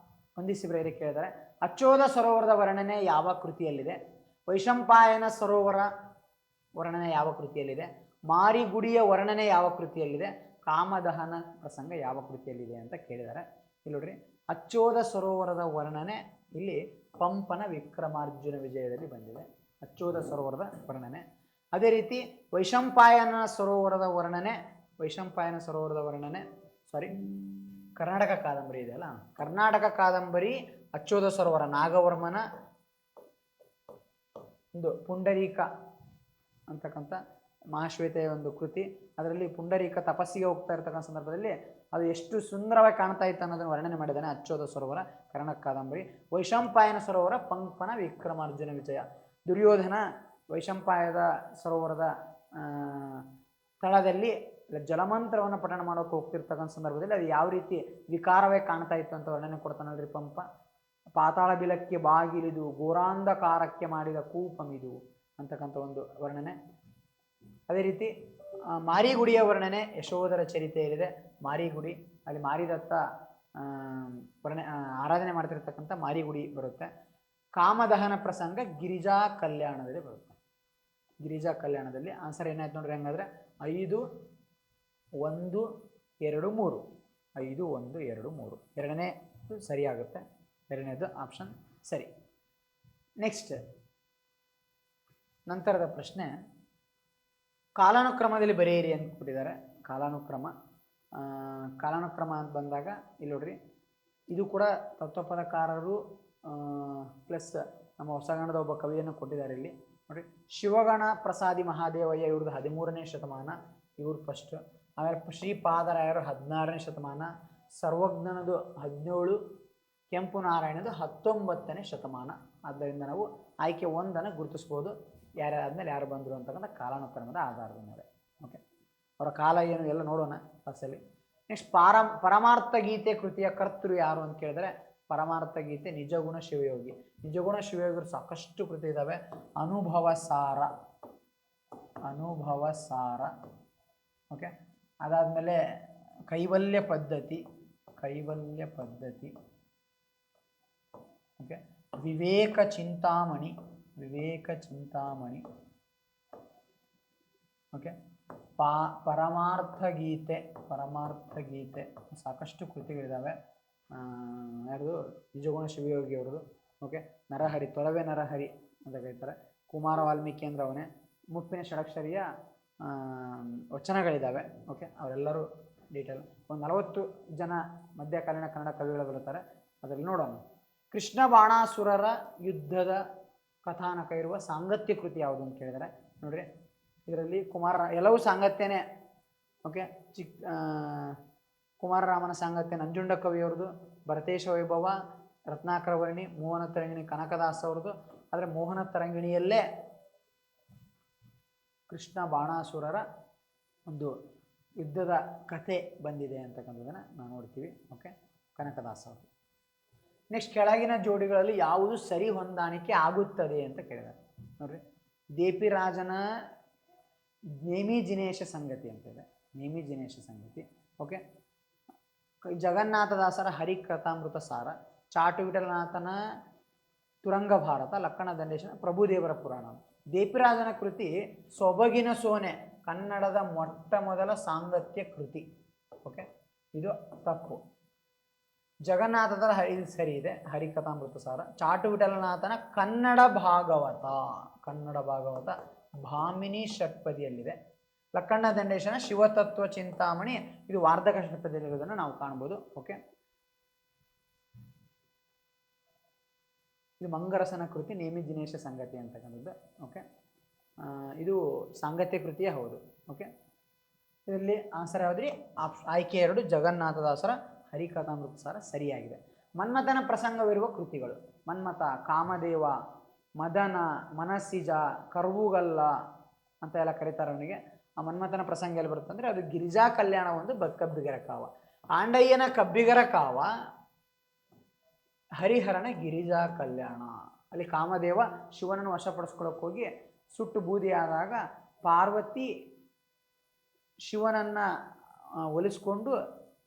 ಹೊಂದಿಸಿ ಬರೆಯಲಿಕ್ಕೆ ಕೇಳಿದರೆ ಅಚ್ಚೋದ ಸರೋವರದ ವರ್ಣನೆ ಯಾವ ಕೃತಿಯಲ್ಲಿದೆ? ವೈಶಂಪಾಯನ ಸರೋವರ ವರ್ಣನೆ ಯಾವ ಕೃತಿಯಲ್ಲಿದೆ? ಮಾರಿಗುಡಿಯ ವರ್ಣನೆ ಯಾವ ಕೃತಿಯಲ್ಲಿದೆ? ಕಾಮದಹನ ಪ್ರಸಂಗ ಯಾವ ಕೃತಿಯಲ್ಲಿದೆ ಅಂತ ಕೇಳಿದ್ದಾರೆ. ಇಲ್ಲಿ ನೋಡ್ರಿ, ಅಚ್ಚೋದ ಸರೋವರದ ವರ್ಣನೆ ಇಲ್ಲಿ ಪಂಪನ ವಿಕ್ರಮಾರ್ಜುನ ವಿಜಯದಲ್ಲಿ ಬಂದಿದೆ, ಅಚ್ಚೋದ ಸರೋವರದ ವರ್ಣನೆ. ಅದೇ ರೀತಿ ವೈಶಂಪಾಯನ ಸರೋವರದ ವರ್ಣನೆ ವೈಶಂಪಾಯನ ಸರೋವರದ ವರ್ಣನೆ, ಕರ್ನಾಟಕ ಕಾದಂಬರಿ ಇದೆಯಲ್ಲ, ಕರ್ನಾಟಕ ಕಾದಂಬರಿ ಅಚ್ಚೋದ ಸರೋವರ ನಾಗವರ್ಮನ ಒಂದು ಪುಂಡರೀಕ ಅಂತಕ್ಕಂಥ ಮಹಾಶ್ವೇತೆಯ ಒಂದು ಕೃತಿ. ಅದರಲ್ಲಿ ಪುಂಡರೀಕ ತಪಸ್ಸಿಗೆ ಹೋಗ್ತಾ ಇರ್ತಕ್ಕಂಥ ಸಂದರ್ಭದಲ್ಲಿ ಅದು ಎಷ್ಟು ಸುಂದರವಾಗಿ ಕಾಣ್ತಾ ಇತ್ತು ಅನ್ನೋದನ್ನು ವರ್ಣನೆ ಮಾಡಿದ್ದಾನೆ ಅಚ್ಚೋದ ಸರೋವರ ಕರ್ನಾಟಕ ಕಾದಂಬರಿ. ವೈಶಂಪಾಯನ ಸರೋವರ ಪಂಪನ ವಿಕ್ರಮಾರ್ಜುನ ವಿಜಯ. ದುರ್ಯೋಧನ ವೈಶಂಪಾಯದ ಸರೋವರದ ಸ್ಥಳದಲ್ಲಿ ಜಲಮಂತ್ರವನ್ನು ಪಠಣ ಮಾಡೋಕೆ ಹೋಗ್ತಿರ್ತಕ್ಕಂಥ ಸಂದರ್ಭದಲ್ಲಿ ಅದು ಯಾವ ರೀತಿ ವಿಕಾರವೇ ಕಾಣ್ತಾ ಇತ್ತು ಅಂತ ವರ್ಣನೆ ಕೊಡ್ತಾನಲ್ರಿ ಪಂಪ. ಪಾತಾಳ ಬಿಲಕ್ಕೆ ಬಾಗಿಲಿದು ಘೋರಾಂಧಕಾರಕ್ಕೆ ಮಾಡಿದ ಕೂಪಮಿದು ಅಂತಕ್ಕಂಥ ಒಂದು ವರ್ಣನೆ. ಅದೇ ರೀತಿ ಮಾರಿಗುಡಿಯ ವರ್ಣನೆ ಯಶೋಧರ ಚರಿತೆಯಲ್ಲಿದೆ. ಮಾರಿಗುಡಿ, ಅಲ್ಲಿ ಮಾರಿದತ್ತ ಆರಾಧನೆ ಮಾಡ್ತಿರ್ತಕ್ಕಂಥ ಮಾರಿಗುಡಿ ಬರುತ್ತೆ. ಕಾಮದಹನ ಪ್ರಸಂಗ ಗಿರಿಜಾ ಕಲ್ಯಾಣದಲ್ಲಿ ಬರುತ್ತೆ. ಗಿರಿಜಾ ಕಲ್ಯಾಣದಲ್ಲಿ ಆನ್ಸರ್ ಏನಾಯ್ತು ನೋಡ್ರಿ. ಹಂಗಾದ್ರೆ 5, 1, 2, 3. 5, 1, 2, 3 ಎರಡನೇದು ಸರಿಯಾಗುತ್ತೆ. ಎರಡನೇದು ಆಪ್ಷನ್ ಸರಿ. ನೆಕ್ಸ್ಟ್ ನಂತರದ ಪ್ರಶ್ನೆ, ಕಾಲಾನುಕ್ರಮದಲ್ಲಿ ಬರೆಯಿರಿ ಅಂತ ಕೊಟ್ಟಿದ್ದಾರೆ. ಕಾಲಾನುಕ್ರಮ ಅಂತ ಬಂದಾಗ ಇಲ್ಲಿ ನೋಡ್ರಿ, ಇದು ಕೂಡ ತತ್ವಪದಕಾರರು ಪ್ಲಸ್ ನಮ್ಮ ಹೊಸಗನ್ನಡದ ಒಬ್ಬ ಕವಿಯನ್ನು ಕೊಟ್ಟಿದ್ದಾರೆ ಇಲ್ಲಿ ನೋಡಿ. ಶಿವಗಣ ಪ್ರಸಾದಿ ಮಹಾದೇವಯ್ಯ ಇವ್ರದ್ದು 13ನೇ ಶತಮಾನ, ಇವ್ರು ಫಸ್ಟ್. ಆಮೇಲೆ ಶ್ರೀಪಾದರಾಯರು 16ನೇ ಶತಮಾನ, ಸರ್ವಜ್ಞನದು 17, ಕೆಂಪು ನಾರಾಯಣದು 19ನೇ ಶತಮಾನ. ಆದ್ದರಿಂದ ನಾವು ಆಯ್ಕೆ 1 ಗುರುತಿಸ್ಬೋದು, ಯಾರ್ಯಾದ್ಮೇಲೆ ಯಾರು ಬಂದರು ಅಂತಕ್ಕಂಥ ಕಾಲಾನುಕ್ರಮದ ಆಧಾರದ ಮೇಲೆ. ಓಕೆ, ಅವರ ಕಾಲ ಏನು ಎಲ್ಲ ನೋಡೋಣ ಫಸ್ಟಲ್ಲಿ. ನೆಕ್ಸ್ಟ್ ಪರಮಾರ್ಥ ಗೀತೆ ಕೃತಿಯ ಕರ್ತೃ ಯಾರು ಅಂತ ಕೇಳಿದ್ರೆ, ಪರಮಾರ್ಥ ಗೀತೆ ನಿಜಗುಣ ಶಿವಯೋಗಿ. ನಿಜಗುಣ ಶಿವಯೋಗಿರು ಸಾಕಷ್ಟು ಕೃತಿ ಇದ್ದಾವೆ. ಅನುಭವ ಸಾರ. ಓಕೆ, ಅದಾದಮೇಲೆ ಕೈವಲ್ಯ ಪದ್ಧತಿ. ಓಕೆ, ವಿವೇಕ ಚಿಂತಾಮಣಿ. ಓಕೆ, ಪರಮಾರ್ಥ ಗೀತೆ ಸಾಕಷ್ಟು ಕೃತಿಗಳಿದ್ದಾವೆ. ಯಾರ್ದು? ನಿಜಗುಣ ಶಿವಯೋಗಿ ಅವ್ರದ್ದು. ಓಕೆ, ನರಹರಿ, ತೊಲವೆ ನರಹರಿ ಅಂತ ಕರೀತಾರೆ. ಕುಮಾರ ವಾಲ್ಮೀಕಿ ಅಂದ್ರೆ ಅವನೇ. ಮುಪ್ಪಿನ ಷಡಕ್ಷರಿಯ ವಚನಗಳಿದ್ದಾವೆ. ಓಕೆ, ಅವರೆಲ್ಲರೂ ಡೀಟೇಲ್. ಒಂದು 40 ಜನ ಮಧ್ಯಕಾಲೀನ ಕನ್ನಡ ಕವಿಗಳು ಬರುತ್ತಾರೆ, ಅದರಲ್ಲಿ ನೋಡೋಣ. ಕೃಷ್ಣ ಬಾಣಾಸುರರ ಯುದ್ಧದ ಕಥಾನಕ ಇರುವ ಸಾಂಗತ್ಯ ಕೃತಿ ಯಾವುದು ಅಂತ ಕೇಳಿದರೆ ನೋಡ್ರಿ, ಇದರಲ್ಲಿ ಎಲ್ಲವೂ ಸಾಂಗತ್ಯನೇ. ಓಕೆ, ಕುಮಾರರಾಮನ ಸಾಂಗತ್ಯ ನಂಜುಂಡ ಕವಿಯವ್ರದ್ದು, ಭರತೇಶ ವೈಭವ, ರತ್ನಾಕರ ವರ್ಣಿ, ಮೋಹನ ತರಂಗಿಣಿ ಕನಕದಾಸ ಅವ್ರದ್ದು. ಆದರೆ ಮೋಹನ ತರಂಗಿಣಿಯಲ್ಲೇ ಕೃಷ್ಣ ಬಾಣಾಸುರರ ಒಂದು ಯುದ್ಧದ ಕಥೆ ಬಂದಿದೆ ಅಂತಕ್ಕಂಥದ್ದನ್ನು ನಾವು ನೋಡ್ತೀವಿ. ಓಕೆ, ಕನಕದಾಸ ಅವರು. ನೆಕ್ಸ್ಟ್, ಕೆಳಗಿನ ಜೋಡಿಗಳಲ್ಲಿ ಯಾವುದು ಸರಿ ಹೊಂದಾಣಿಕೆ ಆಗುತ್ತದೆ ಅಂತ ಕೇಳಿದ್ದಾರೆ ನೋಡ್ರಿ. ದೇಪಿರಾಜನ ನೇಮಿ ಜಿನೇಶ ಸಂಗತಿ ಅಂತಿದೆ, ನೇಮಿ ಜಿನೇಶ ಸಂಗತಿ. ಓಕೆ, ಜಗನ್ನಾಥದಾಸರ ಹರಿಕಥಾಮೃತ ಸಾರ, ಚಾಟು ವಿಠಲನಾಥನ ತುರಂಗ ಭಾರತ, ಲಕ್ಕಣ ದಂಡೇಶನ ಪ್ರಭುದೇವರ ಪುರಾಣ. ದೇಪಿರಾಜನ ಕೃತಿ ಸೊಬಗಿನ ಸೋನೆ, ಕನ್ನಡದ ಮೊಟ್ಟ ಮೊದಲ ಸಾಂಗತ್ಯ ಕೃತಿ. ಓಕೆ, ಇದು ತಪ್ಪು. ಜಗನ್ನಾಥದ ಇದು ಸರಿ ಇದೆ, ಹರಿಕಥಾಮೃತ ಸಾರ. ಚಾಟು ವಿಠಲನಾಥನ ಕನ್ನಡ ಭಾಗವತ ಭಾಮಿನಿ ಷಟ್ಪದಿಯಲ್ಲಿದೆ. ಲಕ್ಕಣ್ಣ ದಂಡೇಶನ ಶಿವತತ್ವ ಚಿಂತಾಮಣಿ, ಇದು ವಾರ್ಧಕ ಷಟ್ಪದಿಯಲ್ಲಿರೋದನ್ನು ನಾವು ಕಾಣ್ಬೋದು. ಓಕೆ, ಇದು ಮಂಗರಸನ ಕೃತಿ ನೇಮಿ ದಿನೇಶ ಸಂಗತಿ ಅಂತಕ್ಕಂಥದ್ದು. ಓಕೆ, ಇದು ಸಾಂಗತ್ಯ ಕೃತಿಯೇ ಹೌದು. ಓಕೆ, ಇದರಲ್ಲಿ ಆನ್ಸರ್ ಯಾವುದ್ರಿ? ಆಯ್ಕೆ 2 ಜಗನ್ನಾಥದಾಸರ ಹರಿಕಥಾಮೃತ ಸಾರ ಸರಿಯಾಗಿದೆ. ಮನ್ಮಥನ ಪ್ರಸಂಗವಿರುವ ಕೃತಿಗಳು: ಮನ್ಮಥ, ಕಾಮದೇವ, ಮದನ, ಮನಸ್ಸಿಜ, ಕರ್ವುಗಲ್ಲ ಅಂತ ಎಲ್ಲ ಕರೀತಾರೆ ಅವನಿಗೆ. ಆ ಮನ್ಮಥನ ಪ್ರಸಂಗ ಎಲ್ಲಿ ಬರುತ್ತೆ ಅಂದರೆ ಅದು ಗಿರಿಜಾ ಕಲ್ಯಾಣ, ಒಂದು ಕಬ್ಬಿಗರ ಕಾವ. ಆಂಡಯ್ಯನ ಕಬ್ಬಿಗರ ಕಾವ, ಹರಿಹರನ ಗಿರಿಜಾ ಕಲ್ಯಾಣ. ಅಲ್ಲಿ ಕಾಮದೇವ ಶಿವನನ್ನು ವಶಪಡಿಸ್ಕೊಳ್ಳೋಕೆ ಹೋಗಿ ಸುಟ್ಟು ಬೂದಿಯಾದಾಗ ಪಾರ್ವತಿ ಶಿವನನ್ನು ಒಲಿಸ್ಕೊಂಡು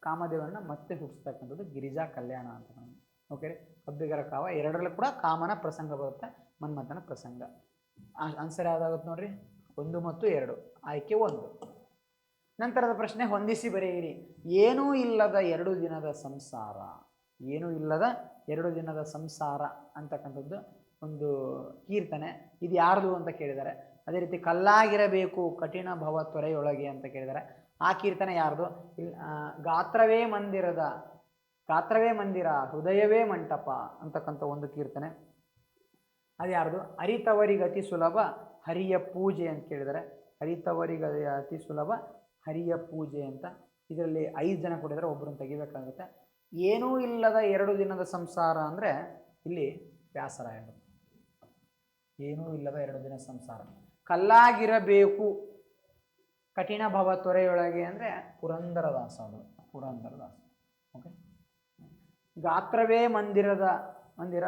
ಕಾಮದೇವನನ್ನು ಮತ್ತೆ ಹುಟ್ಟಿಸ್ತಕ್ಕಂಥದ್ದು ಗಿರಿಜಾ ಕಲ್ಯಾಣ ಅಂತ. ಓಕೆ ರೀ, ಕಬ್ಬಿಗರ ಕಾವ 2ರಲ್ಲೂ ಕೂಡ ಕಾಮನ ಪ್ರಸಂಗ ಬರುತ್ತೆ, ಮನ್ಮಥನ ಪ್ರಸಂಗ. ಆನ್ಸರ್ ಯಾವ್ದಾಗುತ್ತೆ ನೋಡ್ರಿ, 1 ಮತ್ತು 2, ಆಯ್ಕೆ 1. ನಂತರದ ಪ್ರಶ್ನೆ, ಹೊಂದಿಸಿ ಬರೆಯಿರಿ. ಏನೂ ಇಲ್ಲದ 2 ದಿನದ ಸಂಸಾರ. ಏನೂ ಇಲ್ಲದ 2 ದಿನದ ಸಂಸಾರ ಅಂತಕ್ಕಂಥದ್ದು ಒಂದು ಕೀರ್ತನೆ. ಇದು ಯಾರ್ದು ಅಂತ ಕೇಳಿದ್ದಾರೆ. ಅದೇ ರೀತಿ ಕಲ್ಲಾಗಿರಬೇಕು ಕಠಿಣ ಭವ ತೊರೆಯೊಳಗೆ ಅಂತ ಕೇಳಿದ್ದಾರೆ. ಆ ಕೀರ್ತನೆ ಯಾರ್ದು? ಗಾತ್ರವೇ ಮಂದಿರ ಹೃದಯವೇ ಮಂಟಪ ಅಂತಕ್ಕಂಥ ಒಂದು ಕೀರ್ತನೆ. ಅದು ಯಾರ್ದು? ಅರಿತವರಿಗೆ ಅತಿ ಸುಲಭ ಹರಿಯ ಪೂಜೆ ಅಂತ ಕೇಳಿದರೆ, ಅರಿತವರಿಗೆ ಅತಿ ಸುಲಭ ಹರಿಯ ಪೂಜೆ ಅಂತ. ಇದರಲ್ಲಿ 5 ಜನ ಕೊಟ್ಟಿದ್ದಾರೆ, ಒಬ್ಬರನ್ನು ತೆಗಿಬೇಕಾಗುತ್ತೆ. ಏನೂ ಇಲ್ಲದ 2 ದಿನದ ಸಂಸಾರ ಅಂದರೆ ಇಲ್ಲಿ ವ್ಯಾಸರಾಯರು. ಏನೂ ಇಲ್ಲದ 2 ದಿನ ಸಂಸಾರ. ಕಲ್ಲಾಗಿರಬೇಕು ಕಠಿಣ ಭವ ತೊರೆಯೊಳಗೆ ಅಂದರೆ ಪುರಂದರದಾಸ ಅವರು, ಪುರಂದರದಾಸ. ಓಕೆ. ಗಾತ್ರವೇ ಮಂದಿರ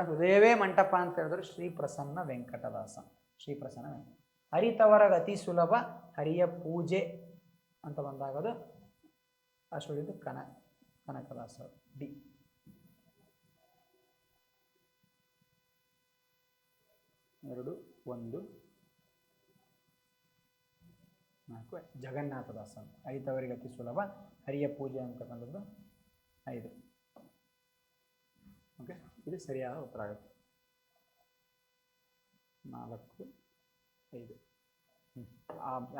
ಹೃದಯವೇ ಮಂಟಪ ಅಂತ ಹೇಳಿದ್ರು ಶ್ರೀ ಪ್ರಸನ್ನ ವೆಂಕಟದಾಸ, ಶ್ರೀ ಪ್ರಸನ್ನ ವೆಂಕಟ. ಹರಿತವರಗ ಅತಿ ಸುಲಭ ಹರಿಯ ಪೂಜೆ ಅಂತ ಬಂದಾಗದು ಅಷ್ಟೊಂದು ಕನಕದಾಸ ಡಿ. ಎರಡು 1 4 ಜಗನ್ನಾಥದಾಸ. ಹರಿತವರಿಗೆ ಅತಿ ಸುಲಭ ಹರಿಯ ಪೂಜೆ ಅಂತಕ್ಕಂಥದ್ದು 5. ಓಕೆ, ಇದು ಸರಿಯಾದ ಉತ್ತರ ಆಗುತ್ತೆ. 4 5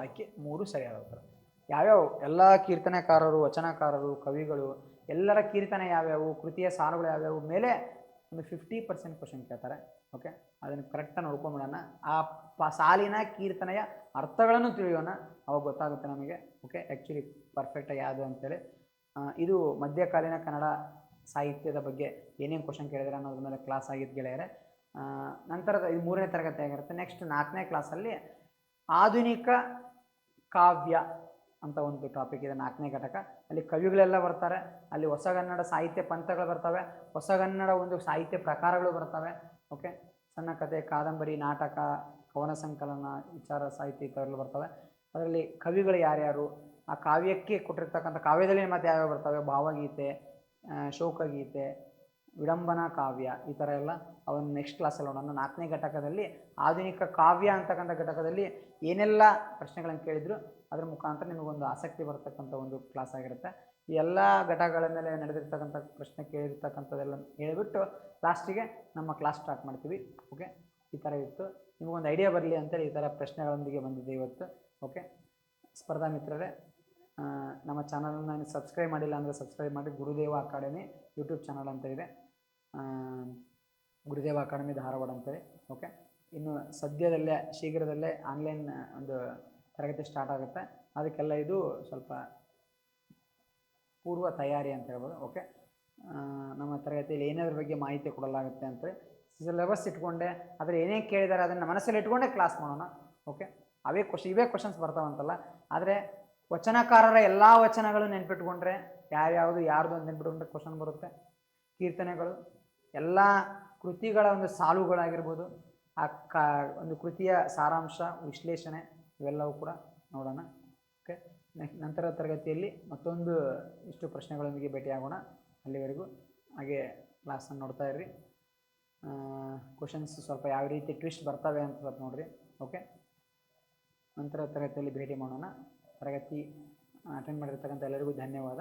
ಆಯ್ಕೆ 3 ಸರಿಯಾದ ಉತ್ತರ. ಯಾವ್ಯಾವ ಎಲ್ಲ ಕೀರ್ತನೆಕಾರರು, ವಚನಕಾರರು, ಕವಿಗಳು ಎಲ್ಲರ ಕೀರ್ತನೆ ಯಾವ್ಯಾವು, ಕೃತಿಯ ಸಾಲುಗಳು ಯಾವ್ಯಾವು ಮೇಲೆ ಒಂದು 50% ಕ್ವಶನ್ ಕೇಳ್ತಾರೆ. ಓಕೆ, ಅದನ್ನು ಕರೆಕ್ಟಾಗಿ ನೋಡ್ಕೊಂಬಿಡೋಣ. ಆ ಸಾಲಿನ ಕೀರ್ತನೆಯ ಅರ್ಥಗಳನ್ನು ತಿಳಿಯೋಣ, ಅವಾಗ ಗೊತ್ತಾಗುತ್ತೆ ನಮಗೆ. ಓಕೆ, ಆ್ಯಕ್ಚುಲಿ ಪರ್ಫೆಕ್ಟಾಗಿ ಯಾವುದು ಅಂತೇಳಿ. ಇದು ಮಧ್ಯಕಾಲೀನ ಕನ್ನಡ ಸಾಹಿತ್ಯದ ಬಗ್ಗೆ ಏನೇನು ಕ್ವಶನ್ ಕೇಳಿದರೆ ಅನ್ನೋದ್ರ ಮೇಲೆ ಕ್ಲಾಸ್ ಆಗಿದ್ದು ಗೆಳೆಯರೆ. ನಂತರದ ಇದು 3ನೇ ತರಗತಿ ಆಗಿರುತ್ತೆ. ನೆಕ್ಸ್ಟ್ 4ನೇ ಕ್ಲಾಸಲ್ಲಿ ಆಧುನಿಕ ಕಾವ್ಯ ಅಂತ ಒಂದು ಟಾಪಿಕ್ ಇದೆ, 4ನೇ ಘಟಕ. ಅಲ್ಲಿ ಕವಿಗಳೆಲ್ಲ ಬರ್ತಾರೆ, ಅಲ್ಲಿ ಹೊಸಗನ್ನಡ ಸಾಹಿತ್ಯ ಪಂಥಗಳು ಬರ್ತವೆ, ಹೊಸಗನ್ನಡ ಒಂದು ಸಾಹಿತ್ಯ ಪ್ರಕಾರಗಳು ಬರ್ತವೆ. ಓಕೆ, ಸಣ್ಣ ಕಥೆ, ಕಾದಂಬರಿ, ನಾಟಕ, ಕವನ ಸಂಕಲನ, ವಿಚಾರ ಸಾಹಿತ್ಯ ಇತ್ಯಾವೆಲ್ಲ ಬರ್ತವೆ. ಅದರಲ್ಲಿ ಕವಿಗಳು ಯಾರ್ಯಾರು, ಆ ಕಾವ್ಯಕ್ಕೆ ಕೊಟ್ಟಿರ್ತಕ್ಕಂಥ ಕಾವ್ಯದಲ್ಲಿ ಮತ್ತೆ ಯಾವ್ಯಾವ ಬರ್ತವೆ, ಭಾವಗೀತೆ, ಶೋಕಗೀತೆ, ವಿಡಂಬನಾ ಕಾವ್ಯ, ಈ ಥರ ಎಲ್ಲ ಅವನ್ನ ನೆಕ್ಸ್ಟ್ ಕ್ಲಾಸಲ್ಲಿ ನೋಡೋಣ. 4ನೇ ಘಟಕದಲ್ಲಿ ಆಧುನಿಕ ಕಾವ್ಯ ಅಂತಕ್ಕಂಥ ಘಟಕದಲ್ಲಿ ಏನೆಲ್ಲ ಪ್ರಶ್ನೆಗಳನ್ನು ಕೇಳಿದ್ರು ಅದ್ರ ಮುಖಾಂತರ ನಿಮಗೊಂದು ಆಸಕ್ತಿ ಬರ್ತಕ್ಕಂಥ ಒಂದು ಕ್ಲಾಸ್ ಆಗಿರುತ್ತೆ. ಈ ಎಲ್ಲ ಘಟಕಗಳ ಮೇಲೆ ನಡೆದಿರ್ತಕ್ಕಂಥ ಪ್ರಶ್ನೆ ಕೇಳಿರ್ತಕ್ಕಂಥದ್ದೆಲ್ಲ ಹೇಳಿಬಿಟ್ಟು ಲಾಸ್ಟಿಗೆ ನಮ್ಮ ಕ್ಲಾಸ್ ಸ್ಟಾರ್ಟ್ ಮಾಡ್ತೀವಿ. ಓಕೆ, ಈ ಥರ ಇತ್ತು. ನಿಮಗೊಂದು ಐಡಿಯಾ ಬರಲಿ ಅಂತೇಳಿ ಈ ಥರ ಪ್ರಶ್ನೆಗಳೊಂದಿಗೆ ಬಂದಿದೆ ಇವತ್ತು. ಓಕೆ, ಸ್ಪರ್ಧಾ ಮಿತ್ರರೇ, ನಮ್ಮ ಚಾನಲನ್ನು ಸಬ್ಸ್ಕ್ರೈಬ್ ಮಾಡಿಲ್ಲ ಅಂದರೆ ಸಬ್ಸ್ಕ್ರೈಬ್ ಮಾಡಿ. ಗುರುದೇವ ಅಕಾಡೆಮಿ ಯೂಟ್ಯೂಬ್ ಚಾನಲ್ ಅಂತ ಇದೆ, ಗುರುದೇವ ಅಕಾಡೆಮಿ ಧಾರವಾಡ ಅಂತೇಳಿ. ಓಕೆ, ಇನ್ನು ಸದ್ಯದಲ್ಲೇ ಶೀಘ್ರದಲ್ಲೇ ಆನ್ಲೈನ್ ಒಂದು ತರಗತಿ ಸ್ಟಾರ್ಟ್ ಆಗುತ್ತೆ. ಅದಕ್ಕೆಲ್ಲ ಇದು ಸ್ವಲ್ಪ ಪೂರ್ವ ತಯಾರಿ ಅಂತ ಹೇಳ್ಬೋದು. ಓಕೆ, ನಮ್ಮ ತರಗತಿಯಲ್ಲಿ ಏನಾದ್ರ ಬಗ್ಗೆ ಮಾಹಿತಿ ಕೊಡಲಾಗುತ್ತೆ ಅಂತೇಳಿ ಸಿಲೆಬಸ್ ಇಟ್ಕೊಂಡೆ, ಆದರೆ ಏನೇ ಕೇಳಿದ್ದಾರೆ ಅದನ್ನು ಮನಸ್ಸಲ್ಲಿ ಇಟ್ಕೊಂಡೆ ಕ್ಲಾಸ್ ಮಾಡೋಣ. ಓಕೆ, ಇವೇ ಕ್ವಶನ್ಸ್ ಬರ್ತಾವಂತಲ್ಲ, ಆದರೆ ವಚನಕಾರರ ಎಲ್ಲ ವಚನಗಳು ನೆನ್ಪಿಟ್ಕೊಂಡ್ರೆ ಯಾರ್ಯಾವುದು ಯಾರ್ದು ಅಂತ ನೆನ್ಪಿಟ್ಕೊಂಡ್ರೆ ಕ್ವಶನ್ ಬರುತ್ತೆ. ಕೀರ್ತನೆಗಳು, ಎಲ್ಲ ಕೃತಿಗಳ ಒಂದು ಸಾಲುಗಳಾಗಿರ್ಬೋದು, ಆ ಒಂದು ಕೃತಿಯ ಸಾರಾಂಶ, ವಿಶ್ಲೇಷಣೆ, ಇವೆಲ್ಲವೂ ಕೂಡ ನೋಡೋಣ. ಓಕೆ, ನಂತರ ತರಗತಿಯಲ್ಲಿ ಮತ್ತೊಂದು ಇಷ್ಟು ಪ್ರಶ್ನೆಗಳೊಂದಿಗೆ ಭೇಟಿಯಾಗೋಣ. ಅಲ್ಲಿವರೆಗೂ ಹಾಗೆ ಕ್ಲಾಸನ್ನು ನೋಡ್ತಾ ಇರ್ರಿ. ಕ್ವಶನ್ಸ್ ಸ್ವಲ್ಪ ಯಾವ ರೀತಿ ಟ್ವಿಸ್ಟ್ ಬರ್ತವೆ ಅಂತ ಸ್ವಲ್ಪ ನೋಡಿರಿ. ಓಕೆ, ನಂತರ ತರಗತಿಯಲ್ಲಿ ಭೇಟಿ ಮಾಡೋಣ. ತರಗತಿ ಅಟೆಂಡ್ ಮಾಡಿರ್ತಕ್ಕಂಥ ಎಲ್ಲರಿಗೂ ಧನ್ಯವಾದ.